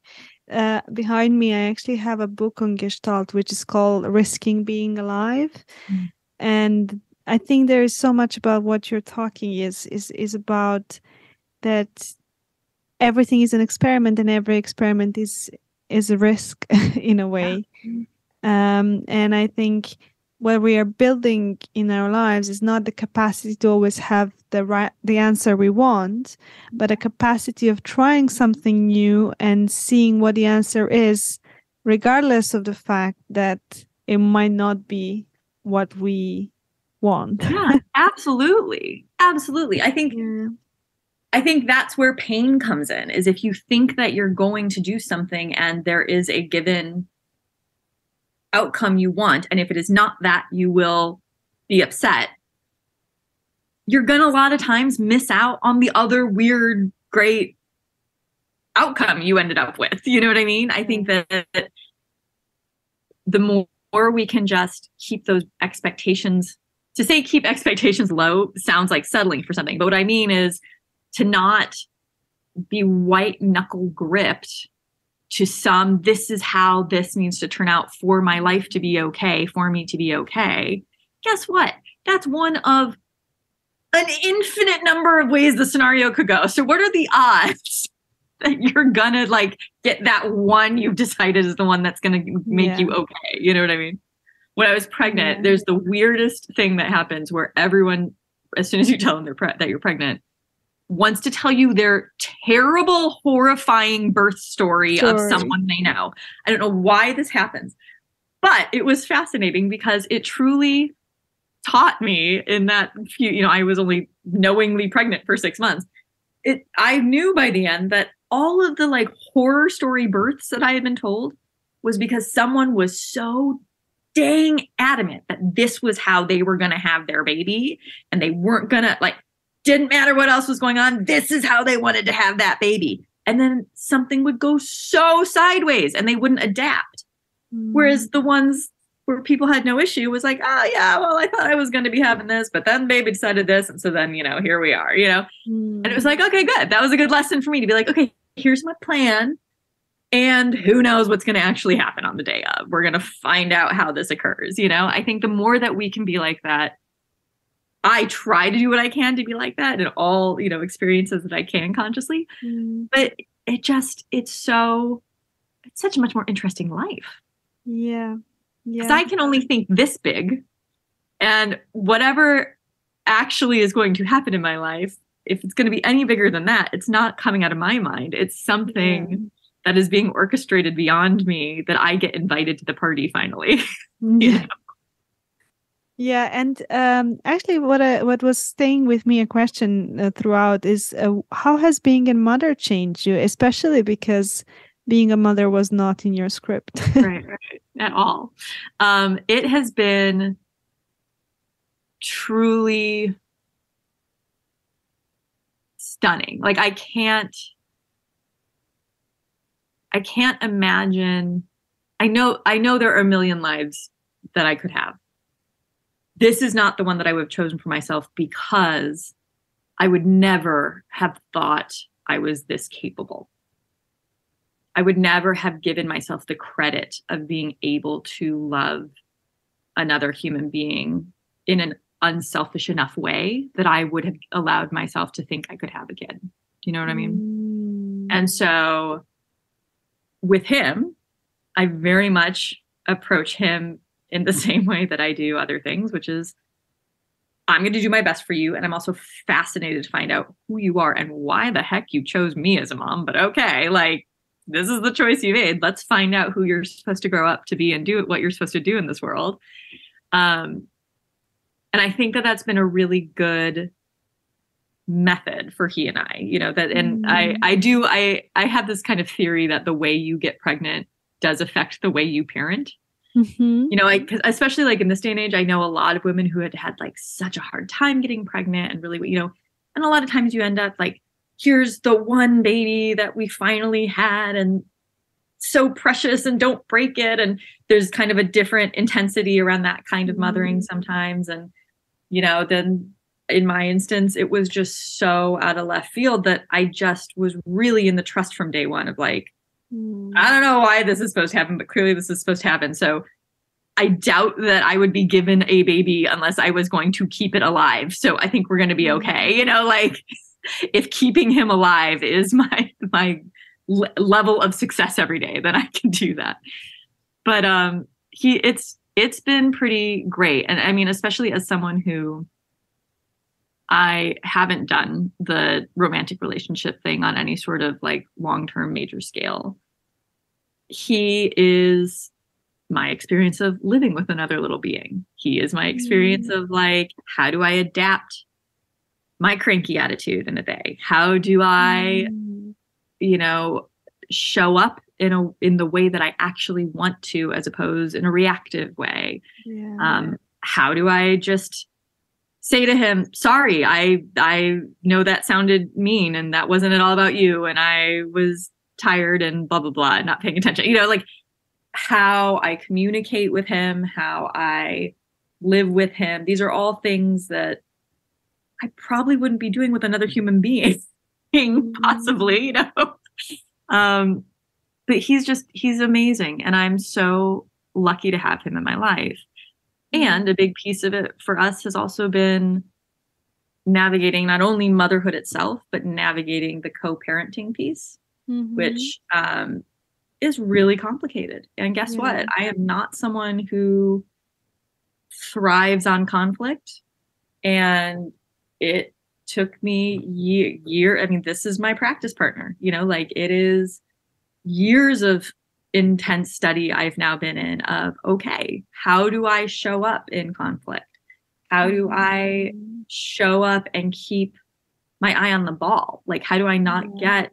behind me, I actually have a book on Gestalt, which is called Risking Being Alive. And I think there is so much about what you're talking is about that everything is an experiment, and every experiment is a risk in a way. And I think what we are building in our lives is not the capacity to always have the answer we want, but a capacity of trying something new and seeing what the answer is, regardless of the fact that it might not be what we want. Yeah, absolutely. Absolutely. I think that's where pain comes in, is if you think that you're going to do something and there is a given outcome you want, and if it is not that, you will be upset. You're going to a lot of times miss out on the other weird, great outcome you ended up with. You know what I mean? I think that the more we can just keep those expectations to say keep expectations low sounds like settling for something. But what I mean is to not be white knuckle gripped to this is how this needs to turn out for my life to be okay, for me to be okay. Guess what? That's one of an infinite number of ways the scenario could go. So what are the odds that you're gonna like get that one you've decided is the one that's gonna make you okay? You know what I mean? When I was pregnant, there's the weirdest thing that happens where everyone, as soon as you tell them that you're pregnant, wants to tell you their terrible, horrifying birth story of someone they know. I don't know why this happens, but it was fascinating because it truly taught me in that few, I was only knowingly pregnant for 6 months. I knew by the end that all of the like horror story births that I had been told was because someone was so dang adamant that this was how they were going to have their baby, and they weren't going to didn't matter what else was going on. This is how they wanted to have that baby. And then something would go so sideways and they wouldn't adapt. Whereas the ones where people had no issue was like, oh yeah, well, I thought I was going to be having this, but then baby decided this. And so then, here we are, and it was like, okay, good. That was a good lesson for me to be like, okay, here's my plan. And who knows what's going to actually happen on the day of. We're going to find out how this occurs. I think the more that we can be like that, I try to do what I can to be like that in all, experiences that I can consciously. But it's such a much more interesting life. Yeah. Because I can only think this big, and whatever actually is going to happen in my life, if it's going to be any bigger than that, it's not coming out of my mind. It's something that is being orchestrated beyond me that I get invited to the party finally. Yeah, and actually, what was staying with me a question throughout is how has being a mother changed you, especially because being a mother was not in your script. right, at all. It has been truly stunning. Like I can't imagine. I know there are a million lives that I could have. This is not the one that I would have chosen for myself because I would never have thought I was this capable. I would never have given myself the credit of being able to love another human being in an unselfish enough way that I would have allowed myself to think I could have a kid. You know what I mean? And so with him, I very much approach him in the same way that I do other things, which is I'm going to do my best for you. And I'm also fascinated to find out who you are and why the heck you chose me as a mom. But okay, this is the choice you made. Let's find out who you're supposed to grow up to be and do what you're supposed to do in this world. And I think that that's been a really good method for he and I, and I have this kind of theory that the way you get pregnant does affect the way you parent. Because especially in this day and age, I know a lot of women who had such a hard time getting pregnant and really, and a lot of times you end up here's the one baby that we finally had and so precious and don't break it. And there's kind of a different intensity around that kind of mothering sometimes. And, then in my instance, it was just so out of left field that I just was really in the trust from day one of I don't know why this is supposed to happen, but clearly this is supposed to happen. So I doubt that I would be given a baby unless I was going to keep it alive. So I think we're going to be okay. If keeping him alive is my level of success every day, then I can do that. But it's been pretty great. And I mean, especially as someone who I haven't done the romantic relationship thing on any sort of long-term major scale. He is my experience of living with another little being. He is my experience of how do I adapt my cranky attitude in a day? How do I, show up in the way that I actually want to, as opposed in a reactive way? How do I just say to him, sorry, I know that sounded mean and that wasn't at all about you. And I was tired and blah, blah, blah, and not paying attention, how I communicate with him, how I live with him. These are all things that I probably wouldn't be doing with another human being, possibly, you know. But he's amazing. And I'm so lucky to have him in my life. And a big piece of it for us has also been navigating not only motherhood itself, but navigating the co-parenting piece, which is really complicated. And guess what? I am not someone who thrives on conflict. And it took me I mean, this is my practice partner, you know, like it is years of intense study I've now been in of, okay, how do I show up in conflict? How do I show up and keep my eye on the ball? Like, how do I not get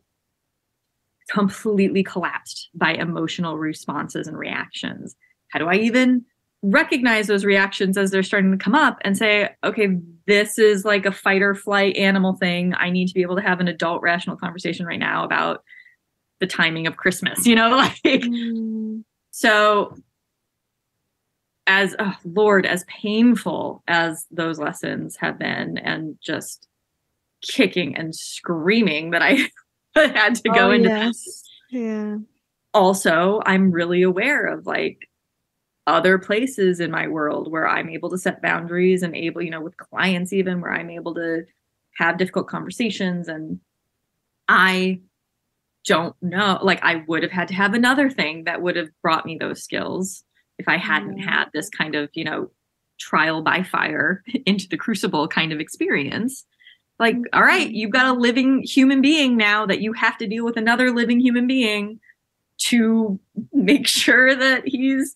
completely collapsed by emotional responses and reactions? How do I even recognize those reactions as they're starting to come up and say, okay, this is like a fight or flight animal thing. I need to be able to have an adult rational conversation right now about the timing of Christmas, you know, like, so as, oh Lord, as painful as those lessons have been and just kicking and screaming that I had to go into this. Yeah. Also, I'm really aware of like other places in my world where I'm able to set boundaries and able, you know, with clients, even where I'm able to have difficult conversations. And I don't know, like I would have had to have another thing that would have brought me those skills if I hadn't had this kind of, you know, trial by fire into the crucible kind of experience. Like, all right, you've got a living human being now that you have to deal with another living human being to make sure that he's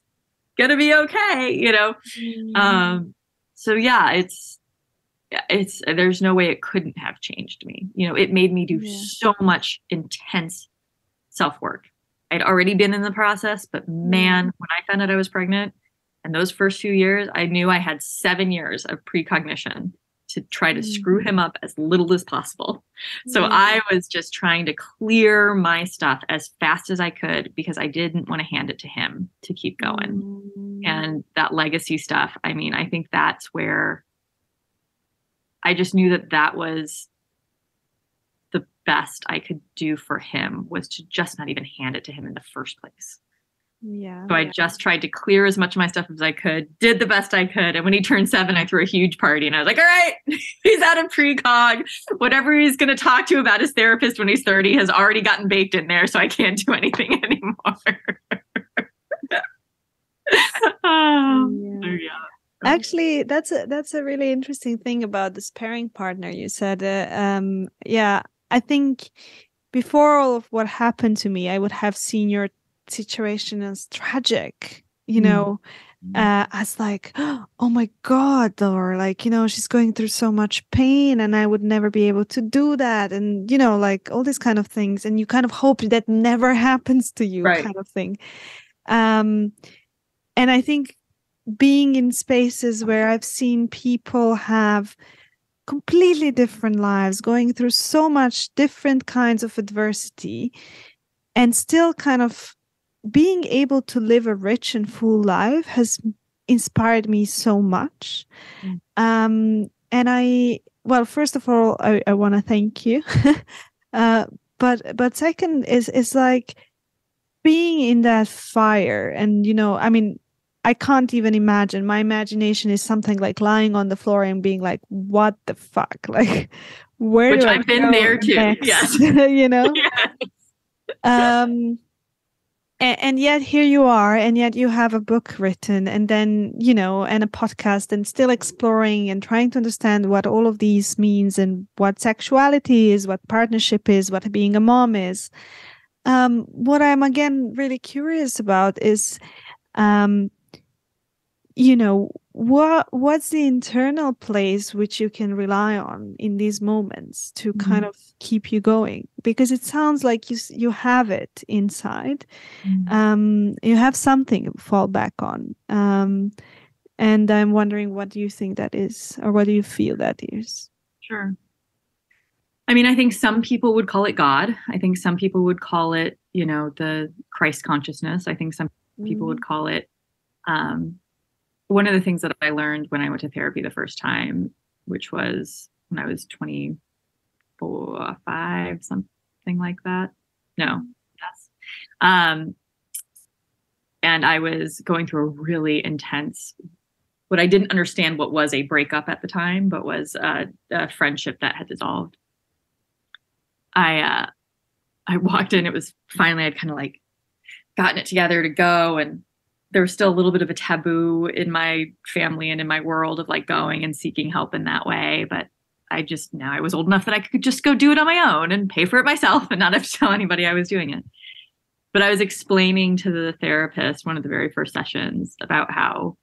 gonna be okay, you know? So yeah, it's there's no way it couldn't have changed me. You know, it made me do so much intense self-work. I'd already been in the process, but man, when I found out I was pregnant and those first few years, I knew I had 7 years of precognition to try to screw him up as little as possible. So I was just trying to clear my stuff as fast as I could because I didn't want to hand it to him to keep going. And that legacy stuff, I mean, I think that's where I just knew that that was the best I could do for him, was to just not even hand it to him in the first place. Yeah. So I just tried to clear as much of my stuff as I could, did the best I could. And when he turned 7, I threw a huge party and I was like, all right, he's out of precog. Whatever he's going to talk to about his therapist when he's 30 has already gotten baked in there. So I can't do anything anymore. Actually, that's a really interesting thing about this pairing partner. You said, I think before all of what happened to me, I would have seen your situation as tragic, you know, as like, oh my God, or like, you know, she's going through so much pain and I would never be able to do that. And, you know, like all these kind of things. And you kind of hope that never happens to you, kind of thing. And I think being in spaces where I've seen people have completely different lives, going through so much different kinds of adversity, and still kind of being able to live a rich and full life has inspired me so much. And well, first of all, I want to thank you. But second is like being in that fire. And, you know, I mean, I can't even imagine. My imagination is something like lying on the floor and being like, what the fuck? Like, where do I go? Which I've been there too. Next? Yes. You know? And yet here you are, and yet you have a book written, and then, you know, and a podcast, and still exploring and trying to understand what all of these means and what sexuality is, what partnership is, what being a mom is. What I'm again really curious about is, you know, what's the internal place which you can rely on in these moments to kind of keep you going? Because it sounds like you have it inside. You have something to fall back on. And I'm wondering, what do you think that is, or what do you feel that is? Sure. I mean, I think some people would call it God. I think some people would call it, you know, the Christ consciousness. I think some people would call it one of the things that I learned when I went to therapy the first time, which was when I was 24, 5, something like that. No, yes. And I was going through a really intense, what I didn't understand what was a breakup at the time, but was a friendship that had dissolved. I walked in, it was finally, I'd kind of like gotten it together to go, and there was still a little bit of a taboo in my family and in my world of like going and seeking help in that way. But now I was old enough that I could just go do it on my own and pay for it myself and not have to tell anybody I was doing it. But I was explaining to the therapist, one of the very first sessions, about how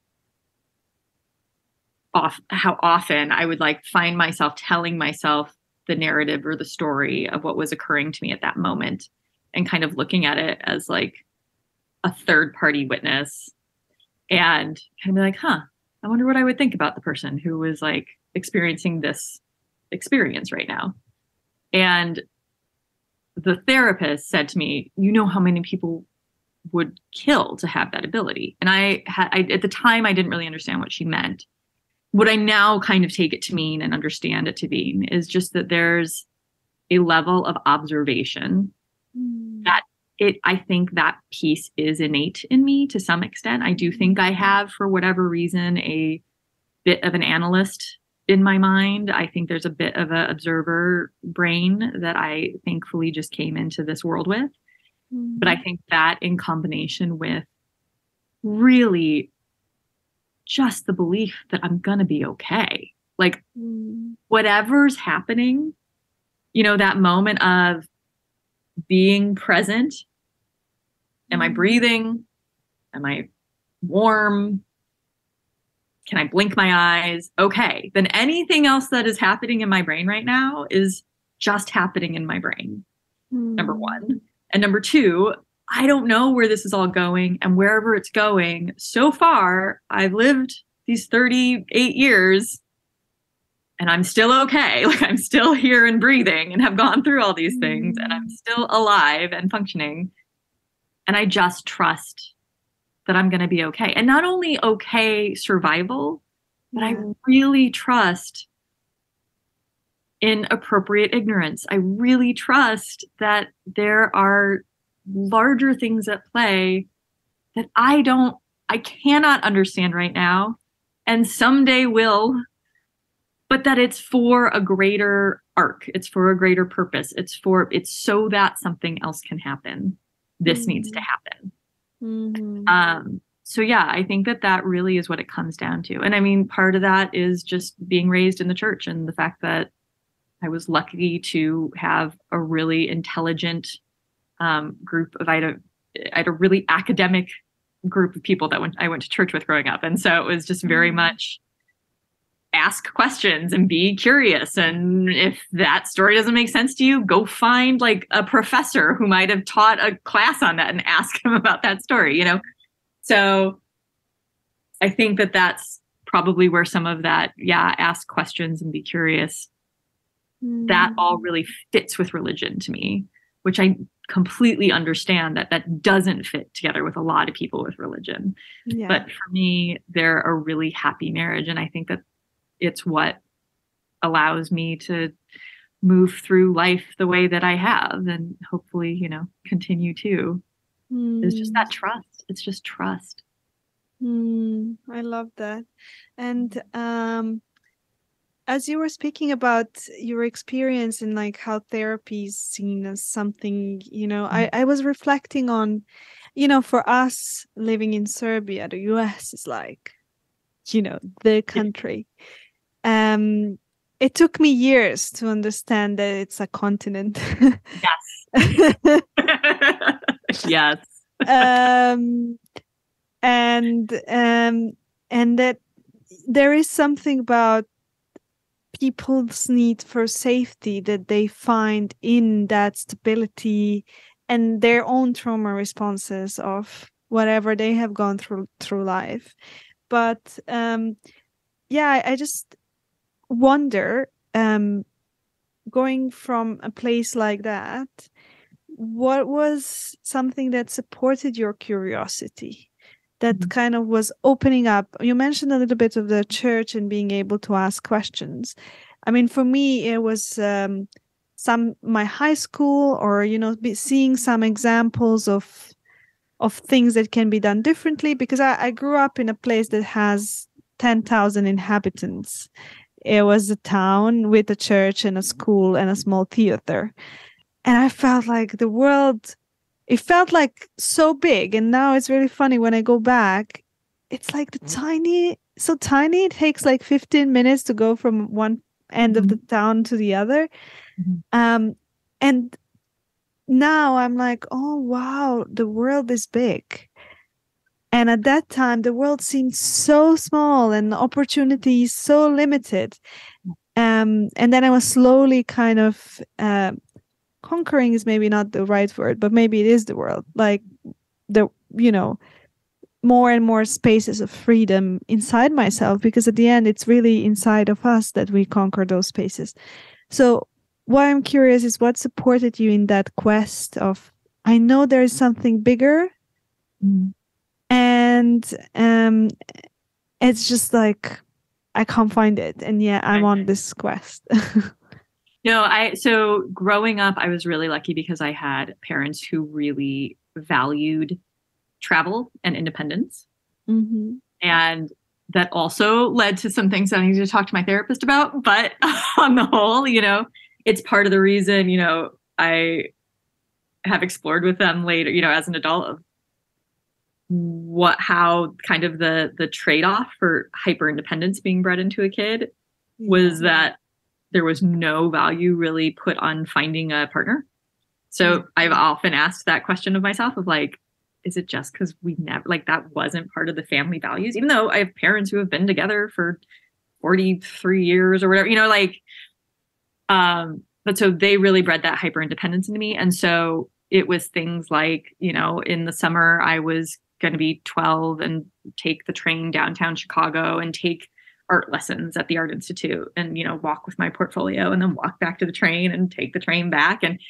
often I would like find myself telling myself the narrative or the story of what was occurring to me at that moment, and kind of looking at it as like a third party witness, and kind of be like, I wonder what I would think about the person who was like experiencing this experience right now. And the therapist said to me, you know how many people would kill to have that ability. And I at the time, I didn't really understand what she meant. What I now kind of take it to mean and understand it to mean is just that there's a level of observation that I think that piece is innate in me to some extent. I do think I have, for whatever reason, a bit of an analyst in my mind. I think there's a bit of an observer brain that I thankfully just came into this world with. But I think that in combination with really just the belief that I'm going to be okay. Like whatever's happening, that moment of being present. Am I breathing? Am I warm? Can I blink my eyes? Okay. Then anything else that is happening in my brain right now is just happening in my brain. Number one. And number two, I don't know where this is all going, and wherever it's going, so far, I've lived these 38 years and I'm still okay. Like I'm still here and breathing and have gone through all these things, and I'm still alive and functioning. And I just trust that I'm going to be okay. And not only okay survival, but I really trust in appropriate ignorance. I really trust that there are larger things at play that I cannot understand right now, and someday will, but that it's for a greater arc. It's for a greater purpose. It's so that something else can happen. This needs to happen. So yeah, I think that really is what it comes down to. And I mean, part of that is just being raised in the church, and the fact that I was lucky to have a really intelligent group of, I had a really academic group of people that I went to church with growing up. And so it was just very much ask questions and be curious. And if that story doesn't make sense to you, go find like a professor who might have taught a class on that and ask him about that story, So I think that's probably where some of that, ask questions and be curious, that all really fits with religion to me, which I completely understand that doesn't fit together with a lot of people with religion. Yeah. But for me, they're a really happy marriage. And I think that it's what allows me to move through life the way that I have, and hopefully, continue to. It's just that trust. It's just trust. I love that. And as you were speaking about your experience and like how therapy is seen as something, I was reflecting on, for us living in Serbia, the US is like, the country. It took me years to understand that it's a continent. Yes. Yes. And that there is something about people's need for safety that they find in that stability and their own trauma responses of whatever they have gone through life. But I just wonder, going from a place like that, what was something that supported your curiosity? that kind of was opening up. You mentioned a little bit of the church and being able to ask questions. I mean, for me, it was my high school, or seeing some examples of things that can be done differently, because I grew up in a place that has 10,000 inhabitants. It was a town with a church and a school and a small theater. And I felt like the world, it felt like so big. And now it's really funny when I go back, it's like so tiny. It takes like 15 minutes to go from one end of the town to the other. And now I'm like, oh, wow, the world is big. And at that time, the world seemed so small and the opportunities so limited. And then I was slowly kind of conquering is maybe not the right word, but maybe it is the world. Like more and more spaces of freedom inside myself, because at the end, it's really inside of us that we conquer those spaces. So what I'm curious is what supported you in that quest of, I know there is something bigger. And it's just like, I can't find it. And yeah, I'm on this quest. So growing up, I was really lucky because I had parents who really valued travel and independence. And that also led to some things I need to talk to my therapist about. But on the whole, it's part of the reason, I have explored with them later, as an adult, how kind of the trade-off for hyper independence being bred into a kid was that there was no value really put on finding a partner. So I've often asked that question of myself of like, is it just because we never, like, that wasn't part of the family values, even though I have parents who have been together for 43 years or whatever, but so they really bred that hyper independence into me. And so it was things like, in the summer, I was going to be 12 and take the train downtown Chicago and take art lessons at the Art Institute and, walk with my portfolio and then walk back to the train and take the train back. And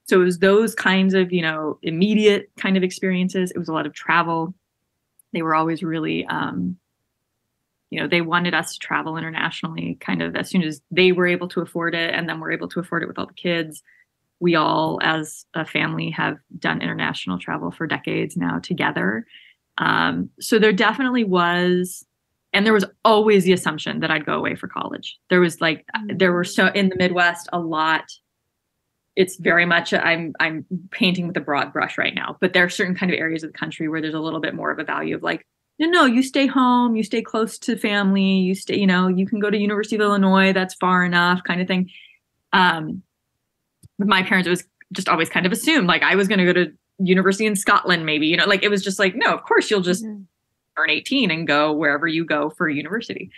so it was those kinds of, immediate kind of experiences. It was a lot of travel. They were always really, they wanted us to travel internationally kind of as soon as they were able to afford it. And then we're able to afford it with all the kids. We all, as a family, have done international travel for decades now together. So there definitely was, and there was always the assumption that I'd go away for college. There were so in the Midwest, a lot. It's very much, I'm painting with a broad brush right now, but there are certain kind of areas of the country where there's a little bit more of a value of like, no, you stay home, you stay close to family, you stay, you can go to University of Illinois, that's far enough kind of thing. With my parents, it was just always kind of assumed like I was going to go to university in Scotland, maybe, like it was just like, no, of course you'll just turn 18 and go wherever you go for university.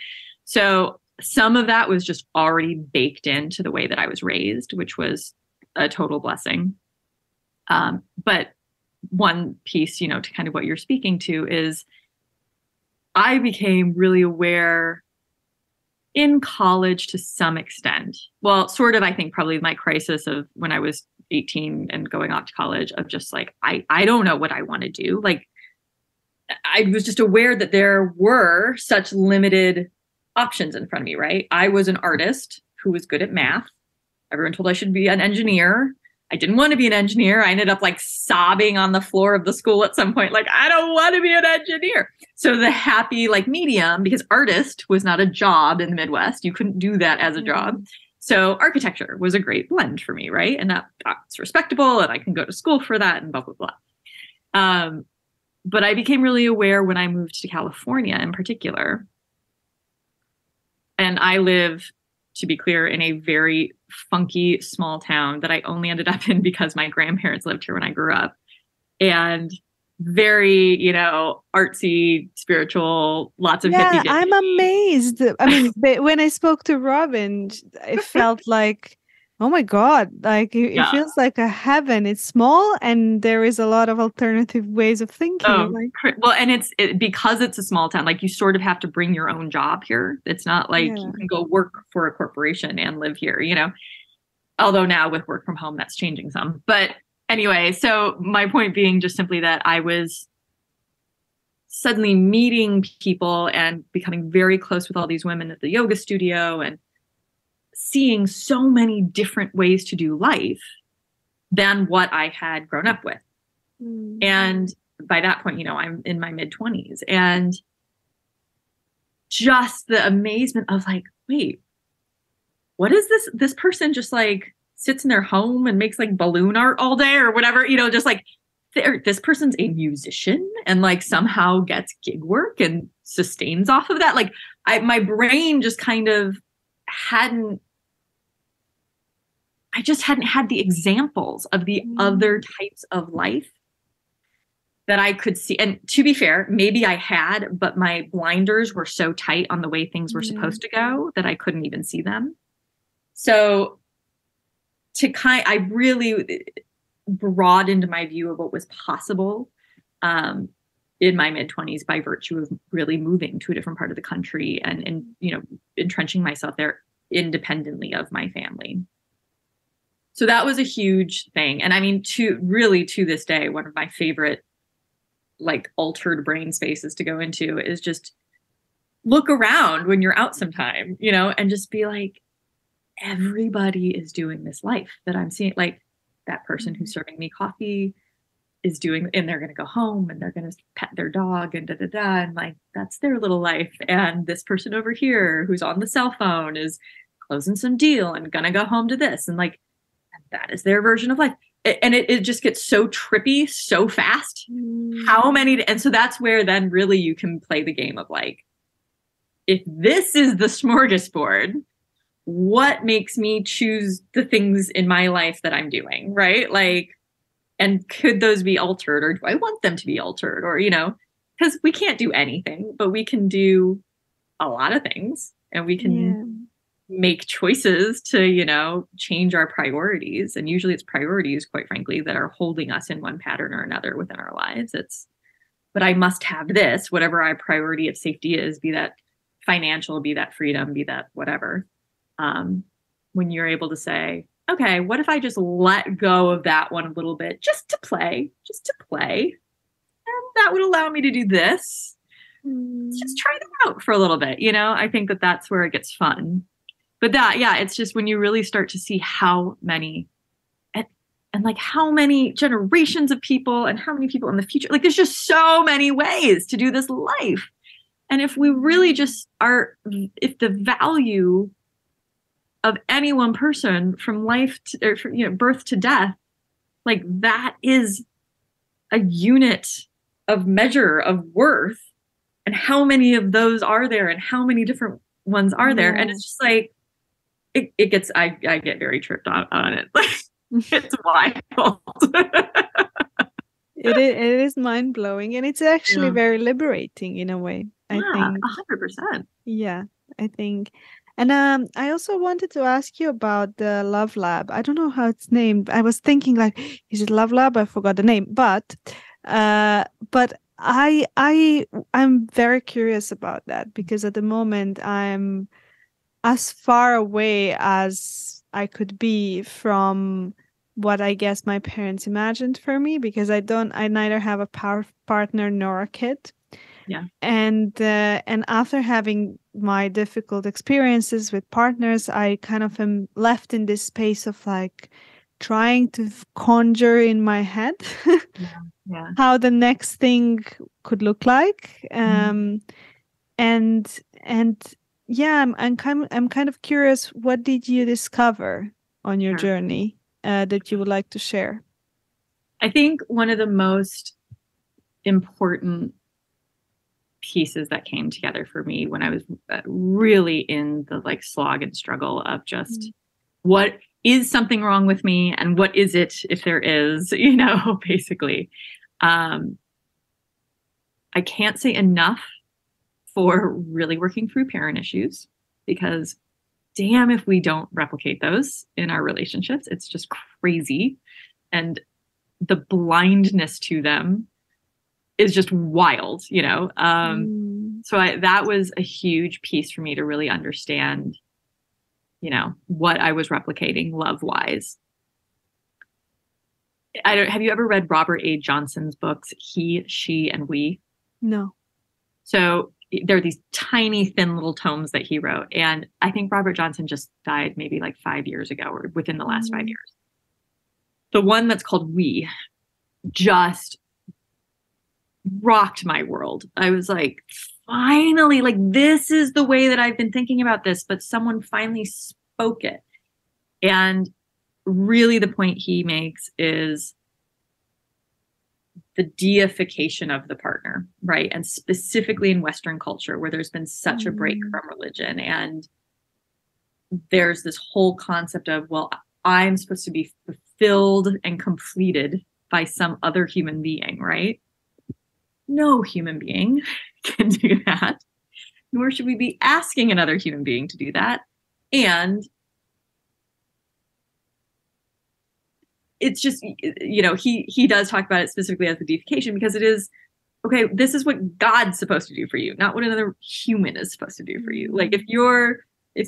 So some of that was just already baked into the way that I was raised, which was a total blessing. But one piece, to kind of what you're speaking to is I became really aware in college to some extent. Well, sort of, I think probably my crisis of when I was 18 and going off to college of just like, I don't know what I want to do. Like, I was just aware that there were such limited options in front of me, right? I was an artist who was good at math. Everyone told I should be an engineer. I didn't want to be an engineer. I ended up like sobbing on the floor of the school at some point, like, I don't want to be an engineer. So the happy like medium, because artist was not a job in the Midwest. You couldn't do that as a job. So architecture was a great blend for me, right? And that's respectable and I can go to school for that and blah, blah, blah. But I became really aware when I moved to California in particular. And I live, to be clear, in a very funky small town that I only ended up in because my grandparents lived here when I grew up. And very, artsy, spiritual, lots of hippie. I'm amazed. I mean, when I spoke to Robin, it felt like, oh my God, like it feels like a heaven. It's small and there is a lot of alternative ways of thinking. Well, and because it's a small town, like you sort of have to bring your own job here. It's not like you can go work for a corporation and live here, although now with work from home, that's changing some. But anyway, so my point being just simply that I was suddenly meeting people and becoming very close with all these women at the yoga studio and seeing so many different ways to do life than what I had grown up with. Mm-hmm. And by that point, you know, I'm in my mid-20s, and just the amazement of like, wait, what is this? This person just like sits in their home and makes like balloon art all day or whatever, you know, just like this person's a musician and like somehow gets gig work and sustains off of that. Like my brain just kind of I just hadn't had the examples of the other types of life that I could see. And to be fair, maybe I had, but my blinders were so tight on the way things were supposed to go that I couldn't even see them. So I really broadened my view of what was possible in my mid-20s by virtue of really moving to a different part of the country and you know, entrenching myself there independently of my family. So that was a huge thing. And I mean, to this day, one of my favorite like altered brain spaces to go into is just look around when you're out sometime, you know, and just be like, everybody is doing this life that I'm seeing. Like that person who's serving me coffee is doing, and they're going to go home and they're going to pet their dog and and like, that's their little life. And this person over here who's on the cell phone is closing some deal and going to go home to this. And like, that is their version of life. And it just gets so trippy so fast. How many? And so that's where then really you can play the game of like, if this is the smorgasbord, what makes me choose the things in my life that I'm doing, right? Like, and could those be altered, or do I want them to be altered? Or, you know, because we can't do anything, but we can do a lot of things, and we can make choices to, you know, change our priorities. And usually it's priorities, quite frankly, that are holding us in one pattern or another within our lives. But I must have this, whatever our priority of safety is, be that financial, be that freedom, be that whatever. When you're able to say, okay, what if I just let go of that one a little bit, just to play, and that would allow me to do this. Let's just try that out for a little bit. You know, I think that's where it gets fun. But it's just when you really start to see how many and like how many generations of people and how many people in the future, like there's just so many ways to do this life. And if we really just if the value of any one person from life to, or from, you know, birth to death, like that is a unit of measure of worth, and how many of those are there and how many different ones are there. And it's just like, it gets, I get very tripped on it. Like it's wild. It is mind blowing, and it's actually very liberating in a way. I think 100%. Yeah, I think. And I also wanted to ask you about the Love Lab. I don't know how it's named. I was thinking like, is it Love Lab? I forgot the name. But I'm very curious about that, because at the moment I'm as far away as I could be from what I guess my parents imagined for me, because I neither have a partner nor a kid. Yeah. And after having my difficult experiences with partners, I kind of am left in this space of like trying to conjure in my head how the next thing could look like. I'm kind of curious, what did you discover on your journey that you would like to share? I think one of the most important pieces that came together for me when I was really in the like slog and struggle of just what is something wrong with me and what is it if there is, you know, basically. I can't say enough for really working through parent issues, because damn if we don't replicate those in our relationships. It's just crazy. And the blindness to them is just wild, you know? So that was a huge piece for me to really understand, you know, what I was replicating love-wise. Have you ever read Robert A. Johnson's books, He, She, and We? No. So there are these tiny, thin little tomes that he wrote. And I think Robert Johnson just died maybe like 5 years ago or within the last 5 years. The one that's called We just rocked my world. I was like, finally, like, this is the way that I've been thinking about this, but someone finally spoke it. And really the point he makes is the deification of the partner, right? And specifically in Western culture, where there's been such a break from religion. And there's this whole concept of, well, I'm supposed to be fulfilled and completed by some other human being, right? No human being can do that, nor should we be asking another human being to do that. And it's just, you know, he does talk about it specifically as the deification, because it is, okay, this is what God's supposed to do for you, not what another human is supposed to do for you. Like, if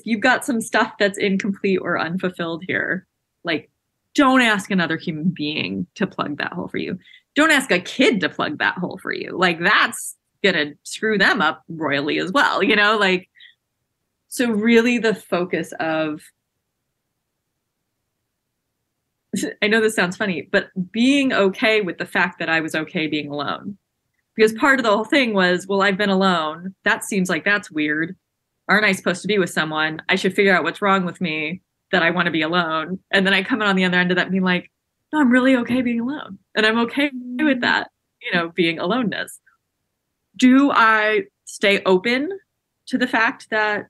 you've got some stuff that's incomplete or unfulfilled here, like, don't ask another human being to plug that hole for you. Don't ask a kid to plug that hole for you. Like, that's gonna screw them up royally as well, you know? Like, so really the focus of, I know this sounds funny, but being okay with the fact that I was okay being alone. Because part of the whole thing was, well, I've been alone. That seems like that's weird. Aren't I supposed to be with someone? I should figure out what's wrong with me that I want to be alone. And then I come in on the other end of that and being like, no, I'm really okay being alone. And I'm okay with that, you know, being aloneness. Do I stay open to the fact that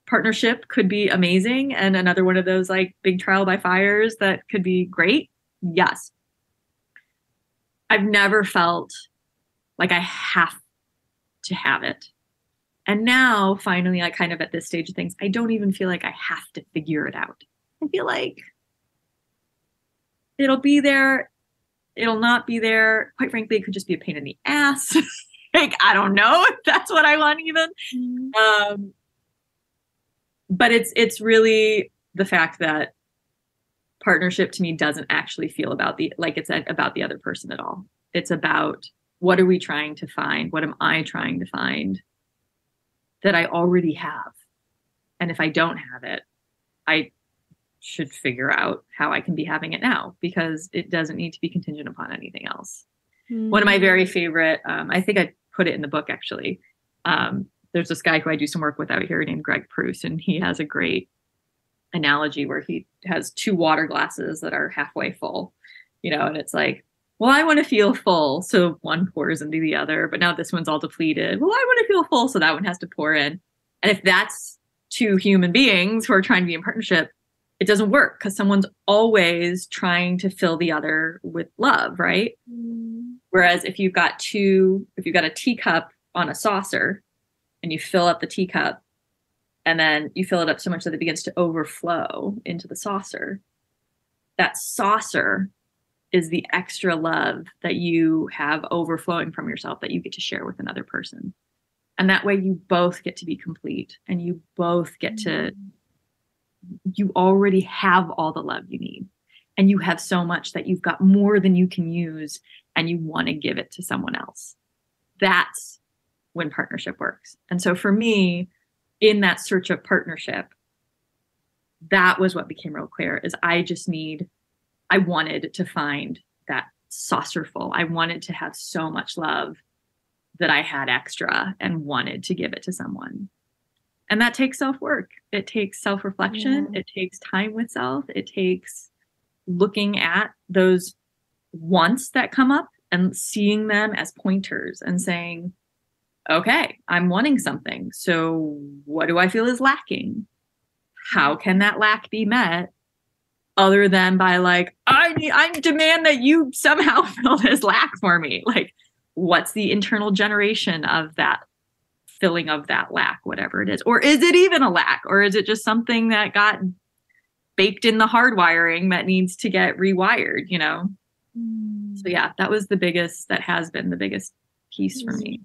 partnership could be amazing and another one of those like big trial by fires that could be great? Yes. I've never felt like I have to have it. And now finally, I kind of at this stage of things, I don't even feel like I have to figure it out. I feel like it'll be there. It'll not be there. Quite frankly, it could just be a pain in the ass. Like, I don't know if that's what I want even. But it's really the fact that partnership to me doesn't actually feel about it's about the other person at all. It's about, what are we trying to find? What am I trying to find that I already have? And if I don't have it, I should figure out how I can be having it now, because it doesn't need to be contingent upon anything else. One of my very favorite, I think I put it in the book actually. There's this guy who I do some work with out here named Greg Pruse, and he has a great analogy where he has 2 water glasses that are halfway full, you know, and it's like, well, I want to feel full, so one pours into the other, but now this one's all depleted. Well, I want to feel full, so that one has to pour in. And if that's 2 human beings who are trying to be in partnership, it doesn't work, because someone's always trying to fill the other with love, right? Whereas if you've got a teacup on a saucer and you fill up the teacup and then you fill it up so much that it begins to overflow into the saucer, that saucer is the extra love that you have overflowing from yourself that you get to share with another person. And that way you both get to be complete, and you both get to, you already have all the love you need. And you have so much that you've got more than you can use, and you want to give it to someone else. That's when partnership works. And so for me, in that search of partnership, that was what became real clear, is I wanted to find that saucer full. I wanted to have so much love that I had extra and wanted to give it to someone. And that takes self-work. It takes self-reflection. It takes time with self. It takes looking at those wants that come up and seeing them as pointers and saying, okay, I'm wanting something. So what do I feel is lacking? How can that lack be met? Other than by like, I demand that you somehow fill this lack for me. Like, what's the internal generation of that filling of that lack, whatever it is? Or is it even a lack? Or is it just something that got baked in the hardwiring that needs to get rewired, you know? So yeah, that has been the biggest piece for me.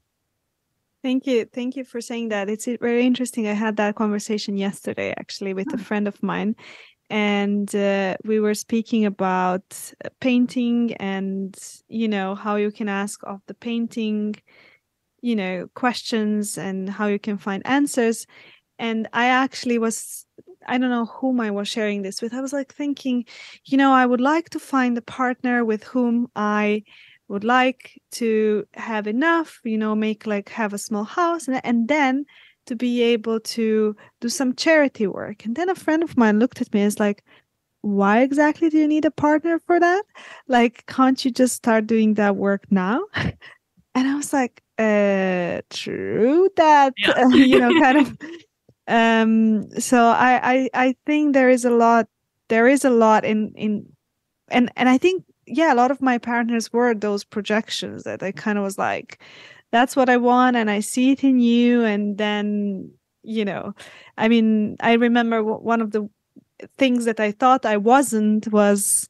Thank you. Thank you for saying that. It's very interesting. I had that conversation yesterday, actually, with a friend of mine. And we were speaking about painting and, you know, how you can ask of the painting, questions and how you can find answers. And I actually was, I don't know whom I was sharing this with. I was like thinking, I would like to find a partner with whom I would like to have enough, have a small house, and then to be able to do some charity work. And then a friend of mine looked at me and was like, why exactly do you need a partner for that? Like, can't you just start doing that work now? And I was like, true that, kind of. So I think there is a lot in and I think, yeah, a lot of my partners were those projections that I kind of was like, that's what I want and I see it in you. And then, I mean, I remember one of the things that I thought I wasn't was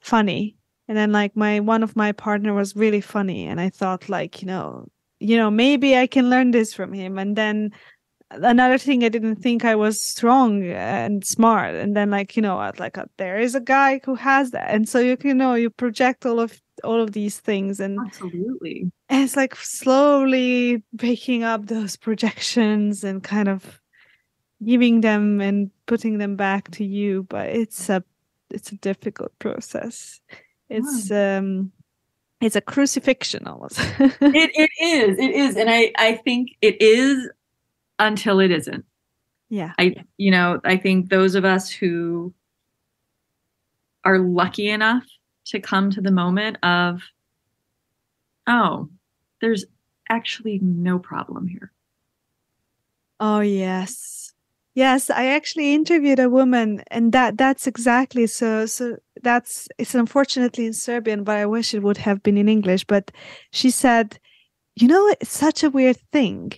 funny. And then like one of my partner was really funny. And I thought like, maybe I can learn this from him. And then another thing, I didn't think I was strong and smart. And then like, I was like, there is a guy who has that. And so you project all of these things. And absolutely. And it's like slowly breaking up those projections and kind of giving them and putting them back to you. But it's a difficult process. It's a crucifixion almost. It is. And I think it is until it isn't. Yeah. I think those of us who are lucky enough to come to the moment of, oh, there's actually no problem here. Oh, yes. Yes, I actually interviewed a woman, and that's exactly so it's unfortunately in Serbian, but I wish it would have been in English. But she said, it's such a weird thing.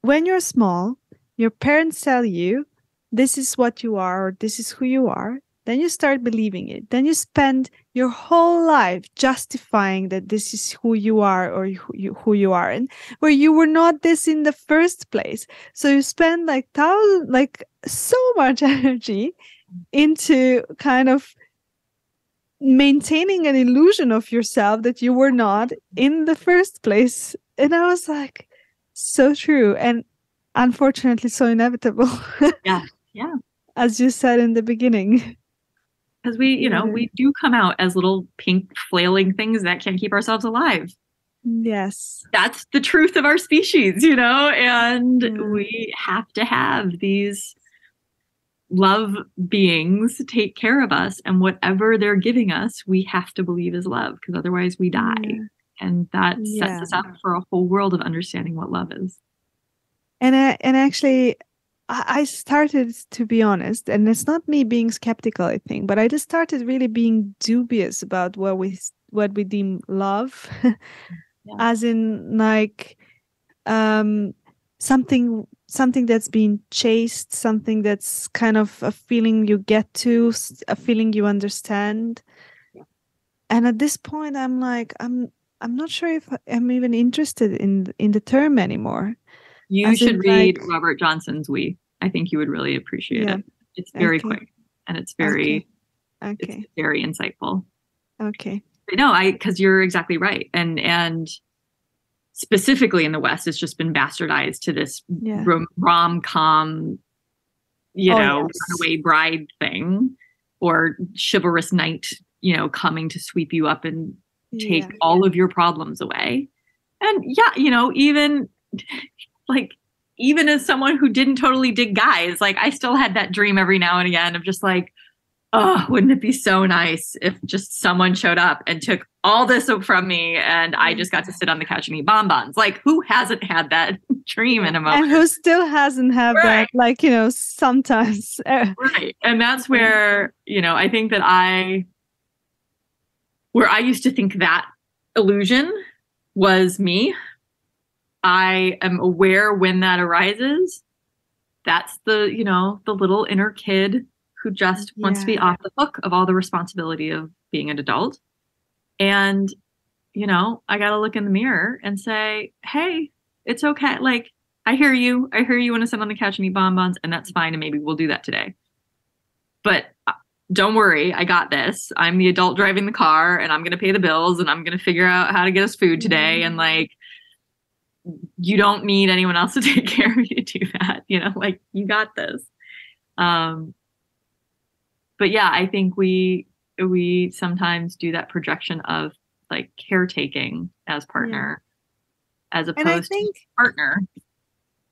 When you're small, your parents tell you this is what you are, or this is who you are. Then you start believing it. Then you spend your whole life justifying that this is who you are, or who you are, and where you were not this in the first place. So you spend so much energy into kind of maintaining an illusion of yourself that you were not in the first place. And I was like, so true, and unfortunately so inevitable. Yeah. As you said in the beginning. Because we do come out as little pink flailing things that can't keep ourselves alive. Yes. That's the truth of our species, and we have to have these love beings take care of us, and whatever they're giving us, we have to believe is love, because otherwise we die. Yeah. And that sets us up for a whole world of understanding what love is. And actually, I started, to be honest, and it's not me being skeptical, I think, but I just started really being dubious about what we deem love, as in like something that's being chased, something that's kind of a feeling you get to, a feeling you understand. Yeah. And at this point, I'm like, I'm not sure if I'm even interested in the term anymore. You should read Robert Johnson's We. I think you would really appreciate it. It's very quick, and it's very, it's very insightful. Okay. But no, because you're exactly right. And specifically in the West, it's just been bastardized to this rom-com, runaway bride thing, or chivalrous knight, coming to sweep you up and take all of your problems away. And even as someone who didn't totally dig guys, like I still had that dream every now and again of just like, oh, wouldn't it be so nice if just someone showed up and took all this from me and I just got to sit on the couch and eat bonbons? Like, who hasn't had that dream in a moment? And who still hasn't had that, sometimes. Right. And that's where, I think that where I used to think that illusion was me. I am aware when that arises. That's the little inner kid who just wants to be off the hook of all the responsibility of being an adult. And, I got to look in the mirror and say, hey, it's okay. Like, I hear you. I hear you want to sit on the couch and eat bonbons, and that's fine. And maybe we'll do that today. But don't worry, I got this. I'm the adult driving the car, and I'm going to pay the bills, and I'm going to figure out how to get us food today. And you don't need anyone else to take care of you to do that, you know, like you got this. But yeah, I think we sometimes do that projection of like caretaking as partner as And I opposed to think partner.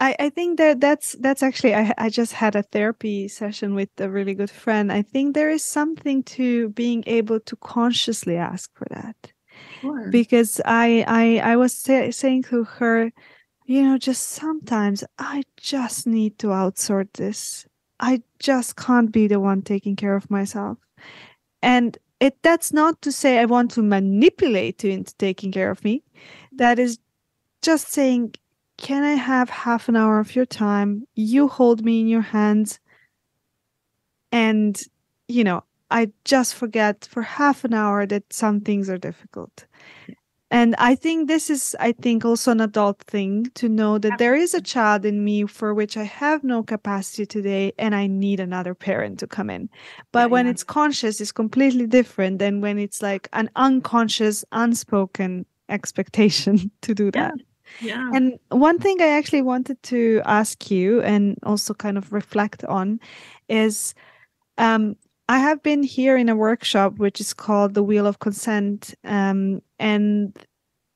I think that's actually I just had a therapy session with a really good friend. I think there is something to being able to consciously ask for that. Sure. Because I was saying to her, you know, just sometimes I just need to outsource this. I just can't be the one taking care of myself. And that's not to say I want to manipulate you into taking care of me. That is just saying, can I have half an hour of your time? You hold me in your hands and, you know, I just forget for half an hour that some things are difficult. And I think this is, I think, also an adult thing to know that there is a child in me for which I have no capacity today and I need another parent to come in. But when it's conscious, it's completely different than when it's like an unconscious, unspoken expectation to do that. Yeah. And one thing I actually wanted to ask you and also kind of reflect on is I have been here in a workshop which is called The Wheel of Consent. And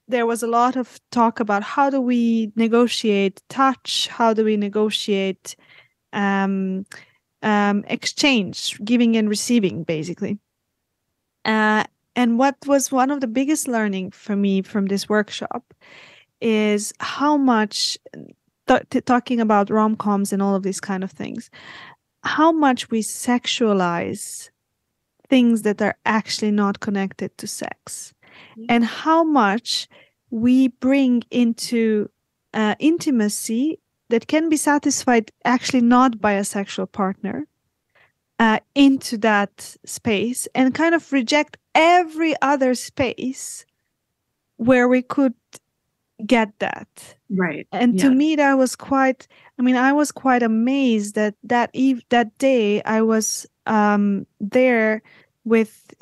there was a lot of talk about how do we negotiate touch, how do we negotiate exchange, giving and receiving, basically. And what was one of the biggest learning for me from this workshop is how much, talking about rom-coms and all of these kind of things, how much we sexualize things that are actually not connected to sex, and how much we bring into intimacy that can be satisfied actually not by a sexual partner into that space, and kind of reject every other space where we could get that. Right. And to me, that was quite, I mean, I was quite amazed that that day I was there with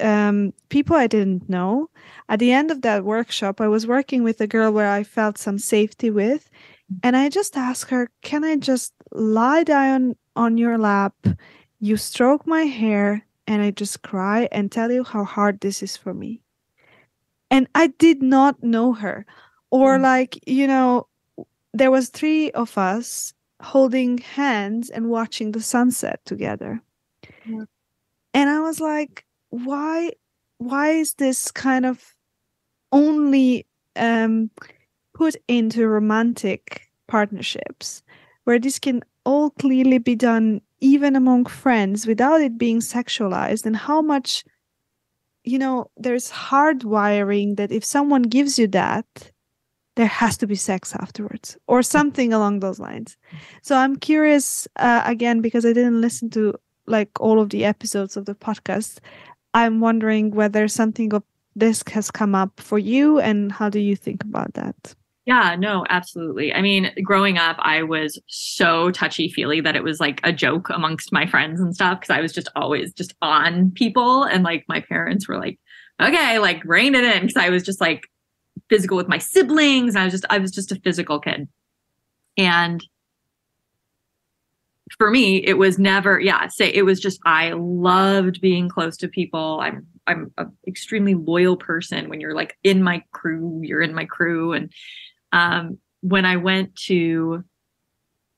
people I didn't know. At the end of that workshop, I was working with a girl where I felt some safety with. And I just asked her, can I just lie down on your lap? You stroke my hair and I just cry and tell you how hard this is for me. And I did not know her. Or like, you know, there was 3 of us holding hands and watching the sunset together. Yeah. And I was like, why is this kind of only put into romantic partnerships where this can all clearly be done even among friends without it being sexualized? And how much, you know, there's hardwiring that if someone gives you that, there has to be sex afterwards or something along those lines. So I'm curious, again, because I didn't listen to like all of the episodes of the podcast, I'm wondering whether something of this has come up for you and how do you think about that? Yeah, no, absolutely. I mean, growing up, I was so touchy-feely that it was like a joke amongst my friends and stuff because I was just always just on people. And like my parents were like, okay, like rein it in, because I was just like physical with my siblings. I was just a physical kid. And for me, it was never, it was just, I loved being close to people. I'm an extremely loyal person. When you're like in my crew, you're in my crew. And when I went to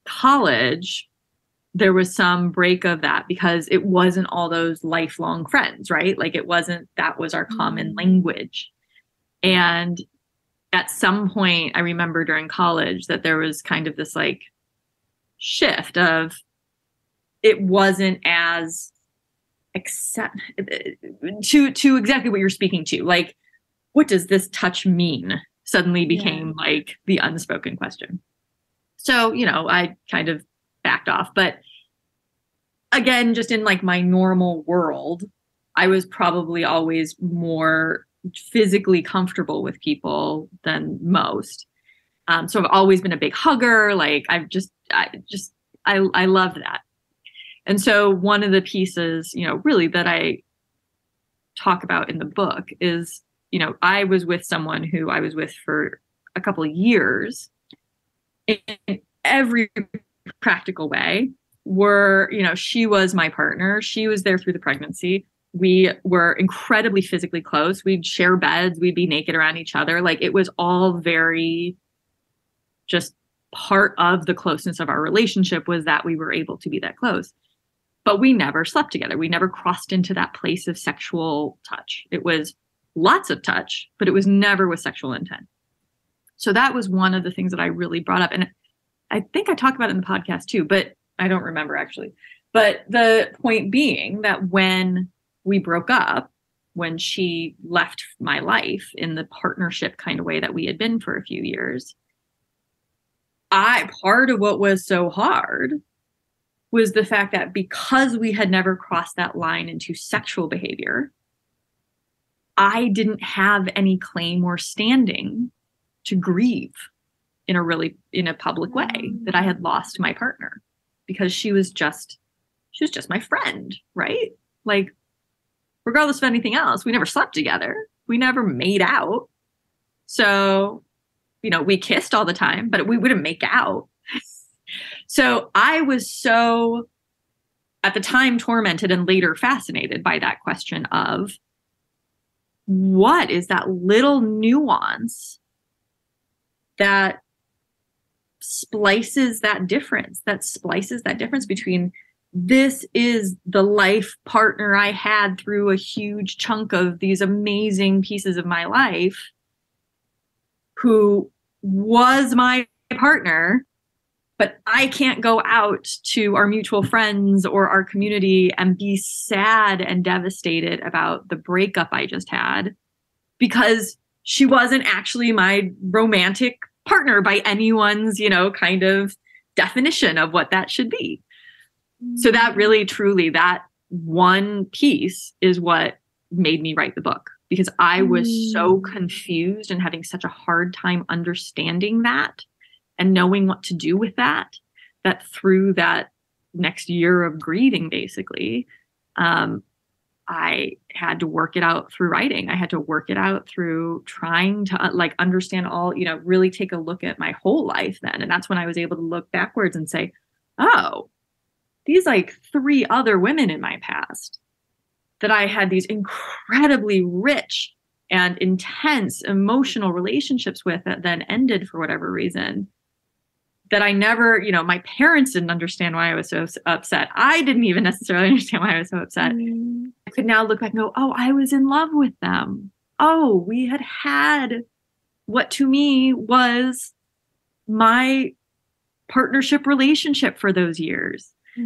college, there was some break of that because it wasn't all those lifelong friends, right? Like it wasn't, that was our common language. And at some point, I remember during college that there was kind of this like shift of, it wasn't as accept to exactly what you're speaking to. Like, what does this touch mean? Suddenly became like the unspoken question. So, you know, I kind of backed off. But again, just in like my normal world, I was probably always more physically comfortable with people than most. So I've always been a big hugger. Like I love that. And so one of the pieces, you know, really that I talk about in the book is, you know, I was with someone who I was with for a couple of years. in every practical way. She was my partner. She was there through the pregnancy. We were incredibly physically close. We'd share beds. We'd be naked around each other. Like, it was all very just part of the closeness of our relationship, was that we were able to be that close. But we never slept together. We never crossed into that place of sexual touch. It was lots of touch, but it was never with sexual intent. So that was one of the things that I really brought up. And I think I talked about it in the podcast too, but I don't remember actually. But the point being that when we broke up, when she left my life in the partnership kind of way that we had been for a few years, part of what was so hard was the fact that because we had never crossed that line into sexual behavior, I didn't have any claim or standing to grieve in a public way that I had lost my partner, because she was just my friend, right? Like, regardless of anything else, we never slept together. We never made out. So, we kissed all the time, but we wouldn't make out. So I was so, at the time, tormented and later fascinated by that question of, what is that little nuance that splices that difference between, this is the life partner I had through a huge chunk of these amazing pieces of my life, who was my partner, but I can't go out to our mutual friends or our community and be sad and devastated about the breakup I just had, because she wasn't actually my romantic partner by anyone's, kind of definition of what that should be. So that really, truly, that one piece is what made me write the book, because I was so confused and having such a hard time understanding that and knowing what to do with that through that next year of grieving, basically, I had to work it out through writing. I had to work it out through trying to understand all, really take a look at my whole life then. And that's when I was able to look backwards and say, oh, these 3 other women in my past that I had these incredibly rich and intense emotional relationships with that then ended for whatever reason, that I never, my parents didn't understand why I was so upset. I didn't even necessarily understand why I was so upset. I could now look back and go, oh, I was in love with them. Oh, we had what to me was my partnership relationship for those years. So,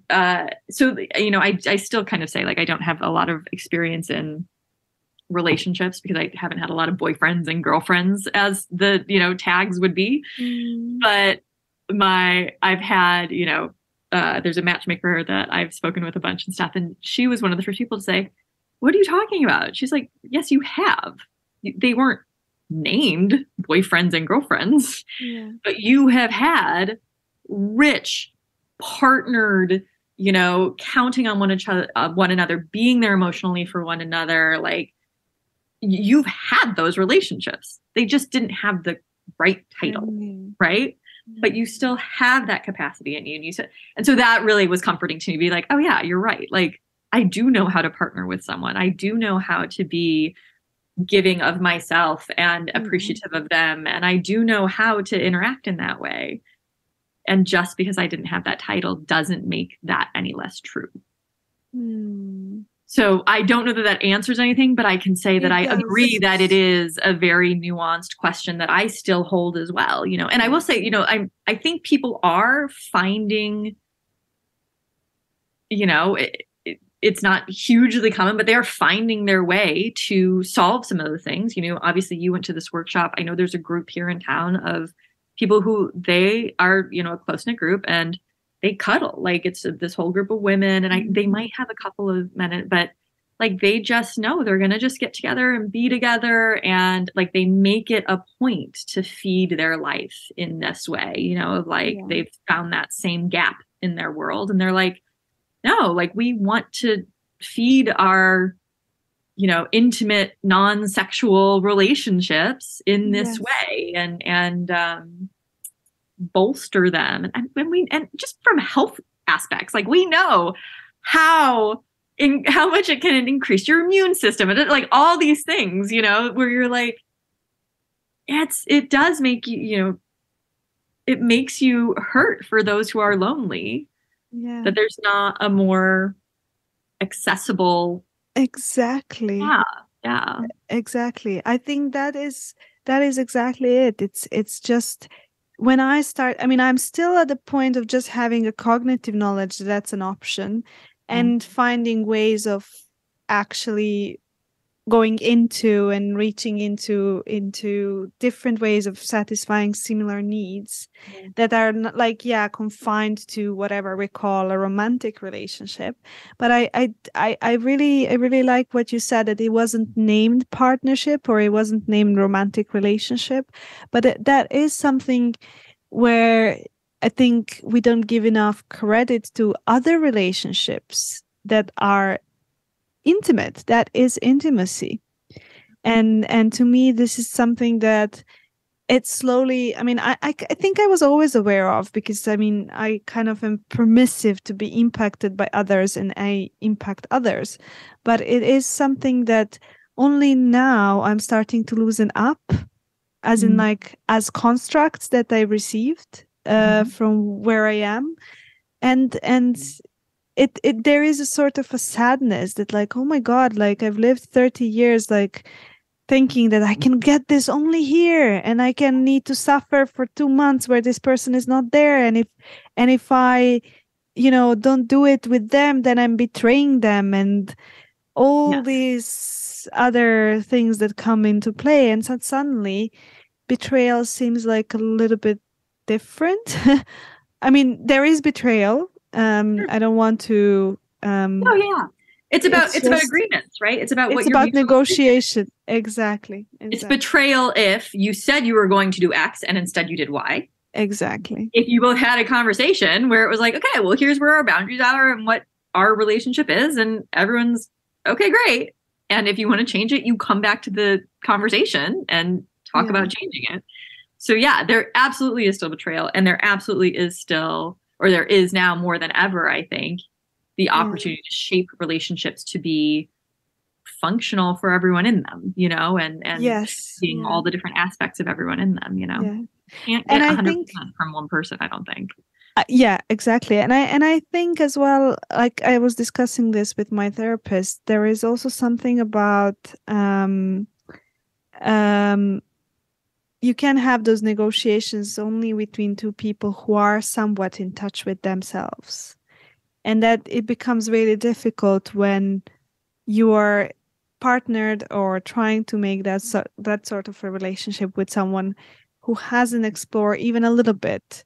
I still kind of say, I don't have a lot of experience in relationships because I haven't had a lot of boyfriends and girlfriends, as the, tags would be. But I've had, there's a matchmaker that I've spoken with a bunch and stuff. And she was one of the first people to say, what are you talking about? She's like, yes, you have. They weren't named boyfriends and girlfriends, but you have had rich, partnered, counting on one another, being there emotionally for one another. You've had those relationships. They just didn't have the right title, right? But you still have that capacity in you. And so that really was comforting to me, be like, oh yeah, you're right. I do know how to partner with someone. I do know how to be giving of myself and appreciative of them. And I do know how to interact in that way. And just because I didn't have that title doesn't make that any less true. So I don't know that answers anything, but I can say that I agree that it is a very nuanced question that I still hold as well, And I will say, I think people are finding, it's not hugely common, but they are finding their way to solve some of the things. Obviously you went to this workshop. I know there's a group here in town of people who they are, a close-knit group, and they cuddle. It's this whole group of women, and they might have a couple of men, but they just know they're going to just get together and be together. And they make it a point to feed their life in this way, they've found that same gap in their world. And they're like, no, we want to feed our intimate, non-sexual relationships in this Yes. way and bolster them. And just from health aspects, like we know how much it can increase your immune system and like all these things, where you're like, it does make you, it makes you hurt for those who are lonely. Yeah. That there's not a more accessible. Exactly. Yeah. Exactly. I think that is exactly it. It's just when I start, I mean, I'm still at the point of just having a cognitive knowledge that's an option and finding ways of actually going into and reaching into different ways of satisfying similar needs that are not like confined to whatever we call a romantic relationship. But I really like what you said, that it wasn't named partnership or it wasn't named romantic relationship, but that is something where I think we don't give enough credit to other relationships that are intimate. That is intimacy. And to me, this is something that it's slowly, I mean, I think I was always aware of, because I mean, I kind of am permissive to be impacted by others and I impact others, but it is something that only now I'm starting to loosen up, as in like as constructs that I received from where I am. And it there is a sort of a sadness that like, oh my God, like I've lived 30 years like thinking that I can get this only here, and I can need to suffer for 2 months where this person is not there, and if I don't do it with them, then I'm betraying them, and all these other things that come into play. And so suddenly betrayal seems like a little bit different. I mean, there is betrayal. I don't want to. Oh yeah, it's about agreements, right? It's about it's about negotiation. Exactly. It's betrayal if you said you were going to do X and instead you did Y. Exactly. If you both had a conversation where it was like, okay, well, here's where our boundaries are and what our relationship is, and everyone's okay, great. And if you want to change it, you come back to the conversation and talk about changing it. So yeah, there absolutely is still betrayal, and there absolutely is still, or there is now more than ever, I think, the opportunity to shape relationships to be functional for everyone in them, and seeing all the different aspects of everyone in them, Can't get 100% from one person, I don't think. Yeah, exactly. And I think as well, like I was discussing this with my therapist, there is also something about you can have those negotiations only between two people who are somewhat in touch with themselves. And that it becomes really difficult when you are partnered or trying to make that sort of a relationship with someone who hasn't explored even a little bit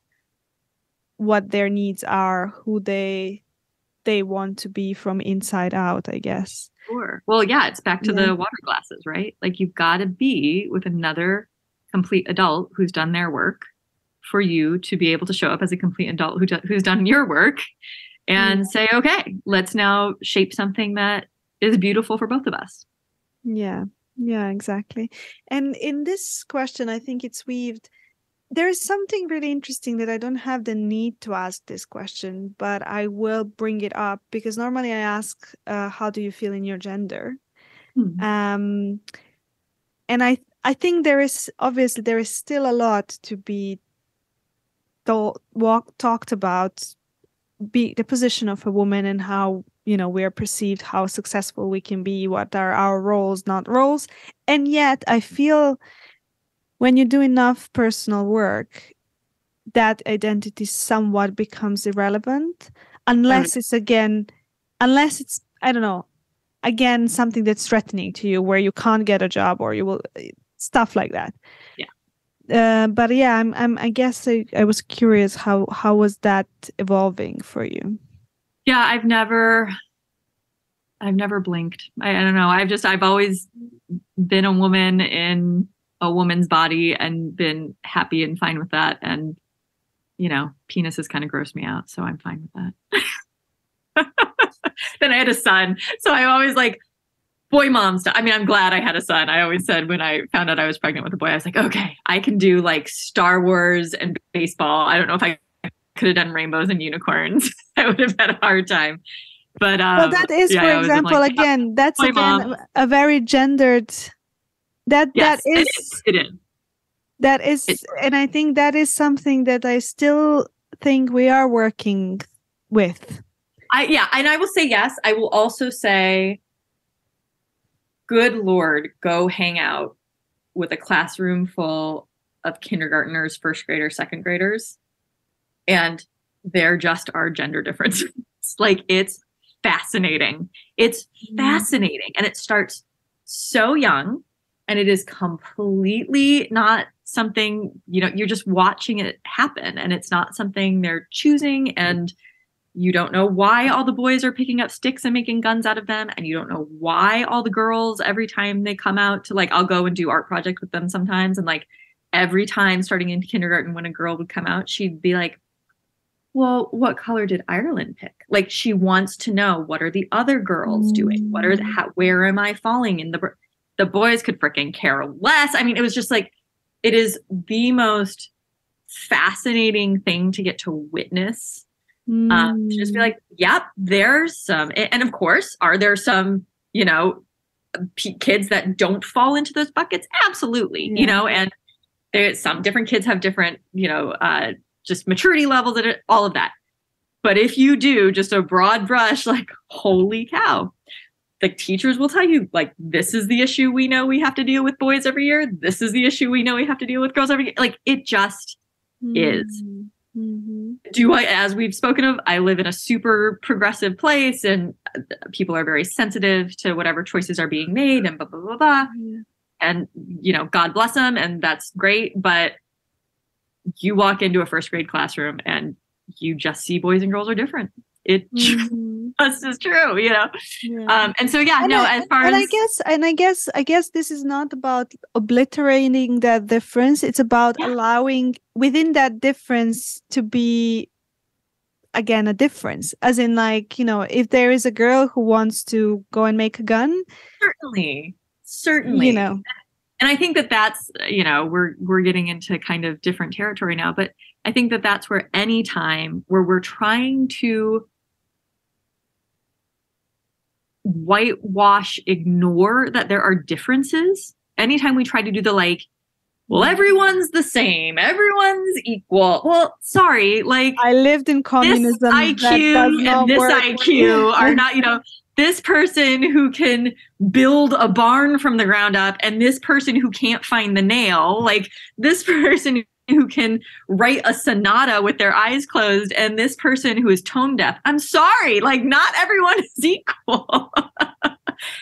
what their needs are, who they want to be from inside out, I guess. Sure. Well, yeah, it's back to the water glasses, right? Like you've got to be with another complete adult who's done their work for you to be able to show up as a complete adult who's done your work and say, okay, let's now shape something that is beautiful for both of us. Yeah, exactly. And in this question, I think it's weaved. There is something really interesting that I don't have the need to ask this question, but I will bring it up because normally I ask, how do you feel in your gender? And I think there is still a lot to be talked about, the position of a woman and how we are perceived, how successful we can be, what are our roles, not roles. And yet I feel when you do enough personal work, that identity somewhat becomes irrelevant, unless it's I don't know, again, something that's threatening to you, where you can't get a job or you will, stuff like that. But yeah, I guess I was curious, how was that evolving for you? Yeah, I've never blinked. I don't know. I've always been a woman in a woman's body and been happy and fine with that. And, penises kind of gross me out. So I'm fine with that. Then I had a son. So I'm always like, boy mom stuff. I mean, I'm glad I had a son. I always said when I found out I was pregnant with a boy, I was like, okay, I can do like Star Wars and baseball. I don't know if I could have done rainbows and unicorns. I would have had a hard time. But well, that is, yeah, for example, like, again, that's again mom. A very gendered. That it is. That is, and I think that is something that I still think we are working with. And I will say yes. I will also say, good Lord, go hang out with a classroom full of kindergartners, first graders, second graders, and there just are gender differences. Like, it's fascinating. It's fascinating, and it starts so young, and it is completely not something, you're just watching it happen, and it's not something they're choosing, and you don't know why all the boys are picking up sticks and making guns out of them. And you don't know why all the girls, every time they come out to, like, I'll go and do art project with them sometimes. And like every time starting in kindergarten, when a girl would come out, she'd be like, well, what color did Ireland pick? Like, she wants to know, what are the other girls doing? Where am I falling in the boys could freaking care less. I mean, it was just like, it is the most fascinating thing to get to witness. Just be like, yep, there's some, and of course, are there some, kids that don't fall into those buckets? Absolutely, and there's some different kids have different, just maturity levels and all of that. But if you do just a broad brush, like, holy cow, the teachers will tell you, like, this is the issue we know we have to deal with boys every year. This is the issue we know we have to deal with girls every year. Like, it just is. As we've spoken of, I live in a super progressive place, and people are very sensitive to whatever choices are being made, and blah, blah, blah, blah. Yeah. And, God bless them. And that's great. But you walk into a first grade classroom and you just see boys and girls are different. It just is true, Yeah. And so, I guess this is not about obliterating that difference. It's about allowing within that difference to be, again, a difference, as in, like, if there is a girl who wants to go and make a gun, certainly, and I think that's, we're getting into kind of different territory now, but I think that's where any time where we're trying to whitewash, ignore that there are differences, anytime we try to do the, like, well, everyone's the same, everyone's equal. Well, sorry, like, I lived in communism. This IQ and this IQ are not, this person who can build a barn from the ground up, and this person who can't find the nail, like this person who can write a sonata with their eyes closed, and this person who is tone deaf. I'm sorry, like, not everyone is equal.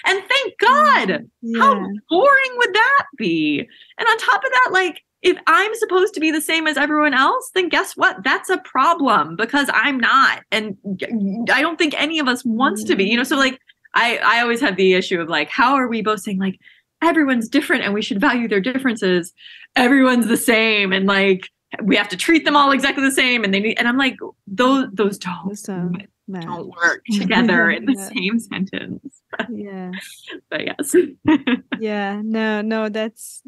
And thank God. Yeah. How boring would that be? And on top of that, like, if I'm supposed to be the same as everyone else, then guess what? That's a problem, because I'm not. And I don't think any of us wants to be, so like, I always have the issue of, like, how are we both saying, like, everyone's different and we should value their differences? Everyone's the same, and, like, we have to treat them all exactly the same, and and I'm like, those don't work together in the same sentence. Yeah. But yes. Yeah. No. That's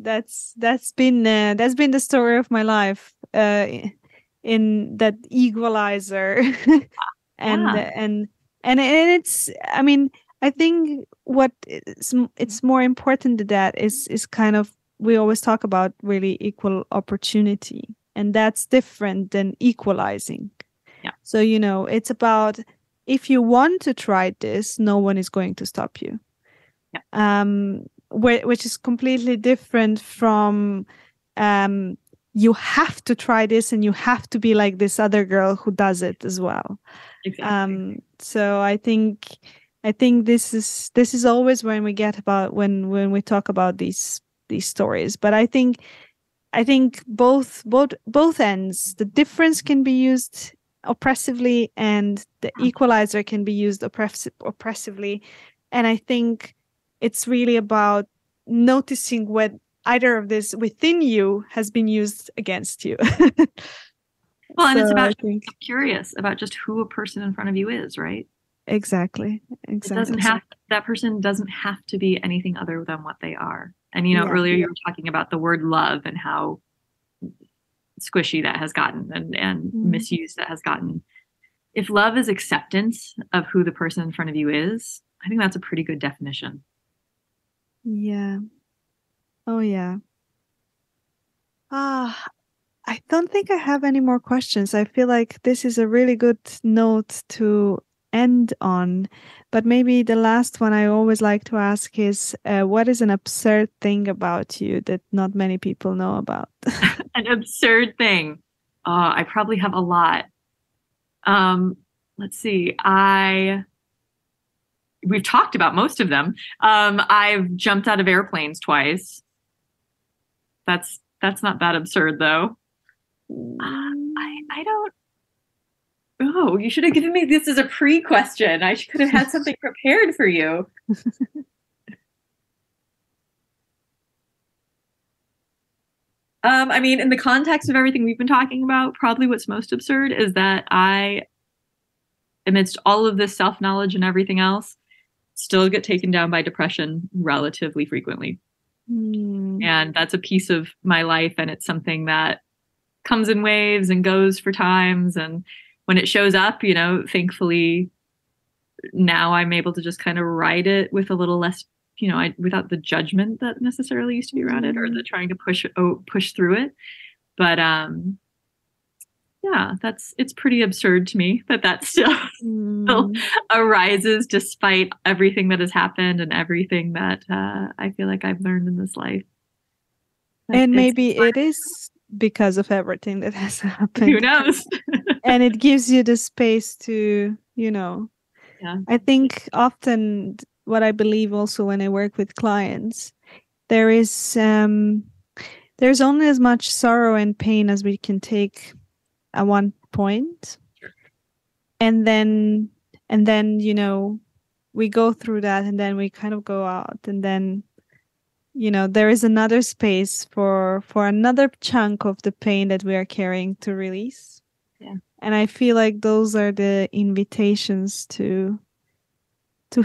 been the story of my life. In that equalizer, and it's. I mean, I think what it's more important than that is kind of, we always talk about really equal opportunity, and that's different than equalizing. Yeah. So, it's about, if you want to try this, no one is going to stop you. Yeah. Which is completely different from, you have to try this and you have to be like this other girl who does it as well. Exactly. So I think this is always when we get about when we talk about these stories. But I think both ends, the difference can be used oppressively and the equalizer can be used oppressively. And I think it's really about noticing when either of this within you has been used against you. Well, and it's about being curious about just who a person in front of you is, right? Exactly. That person doesn't have to be anything other than what they are. And, earlier you were talking about the word love and how squishy that has gotten and misused that has gotten. If love is acceptance of who the person in front of you is, I think that's a pretty good definition. Yeah. Oh, yeah. I don't think I have any more questions. I feel like this is a really good note to end on. But maybe the last one I always like to ask is, what is an absurd thing about you that not many people know about? An absurd thing. I probably have a lot. Let's see. We've talked about most of them. I've jumped out of airplanes twice. That's not that absurd, though. I don't. Oh, you should have given me this as a pre-question. I could have had something prepared for you. I mean, in the context of everything we've been talking about, probably what's most absurd is that I, amidst all of this self-knowledge and everything else, still get taken down by depression relatively frequently. And that's a piece of my life, and it's something that comes in waves and goes for times. And when it shows up, thankfully now I'm able to just kind of ride it with a little less, without the judgment that necessarily used to be around it, or the trying to push through it. But yeah, it's pretty absurd to me that still arises despite everything that has happened and everything that I feel like I've learned in this life. And maybe it is because of everything that has happened. Who knows? And it gives you the space to, I think often what I believe also when I work with clients, there's only as much sorrow and pain as we can take at one point. Sure. And then, we go through that, and then we kind of go out, and then, there is another space for another chunk of the pain that we are carrying to release. Yeah. And I feel like those are the invitations to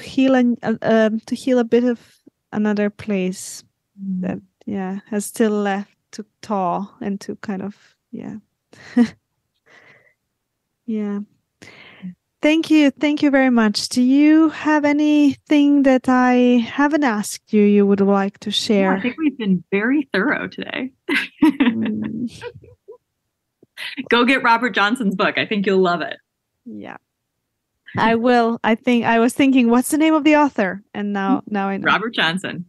heal a bit of another place that has still left to thaw and to kind of yeah. Thank you very much. Do you have anything that I haven't asked you would like to share? I think we've been very thorough today. Go get Robert Johnson's book. I think you'll love it. Yeah, I will. I was thinking, what's the name of the author? And now I know. Robert Johnson.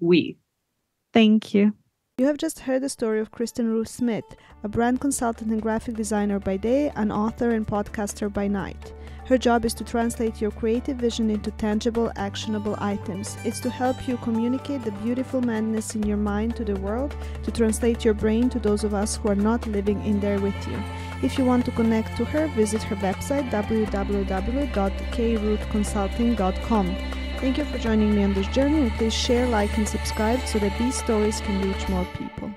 Thank you. You have just heard the story of Kristen Ruth Smith, a brand consultant and graphic designer by day, an author and podcaster by night. Her job is to translate your creative vision into tangible, actionable items. It's to help you communicate the beautiful madness in your mind to the world, to translate your brain to those of us who are not living in there with you. If you want to connect to her, visit her website www.kruthconsulting.com. Thank you for joining me on this journey, and please share, like, and subscribe so that these stories can reach more people.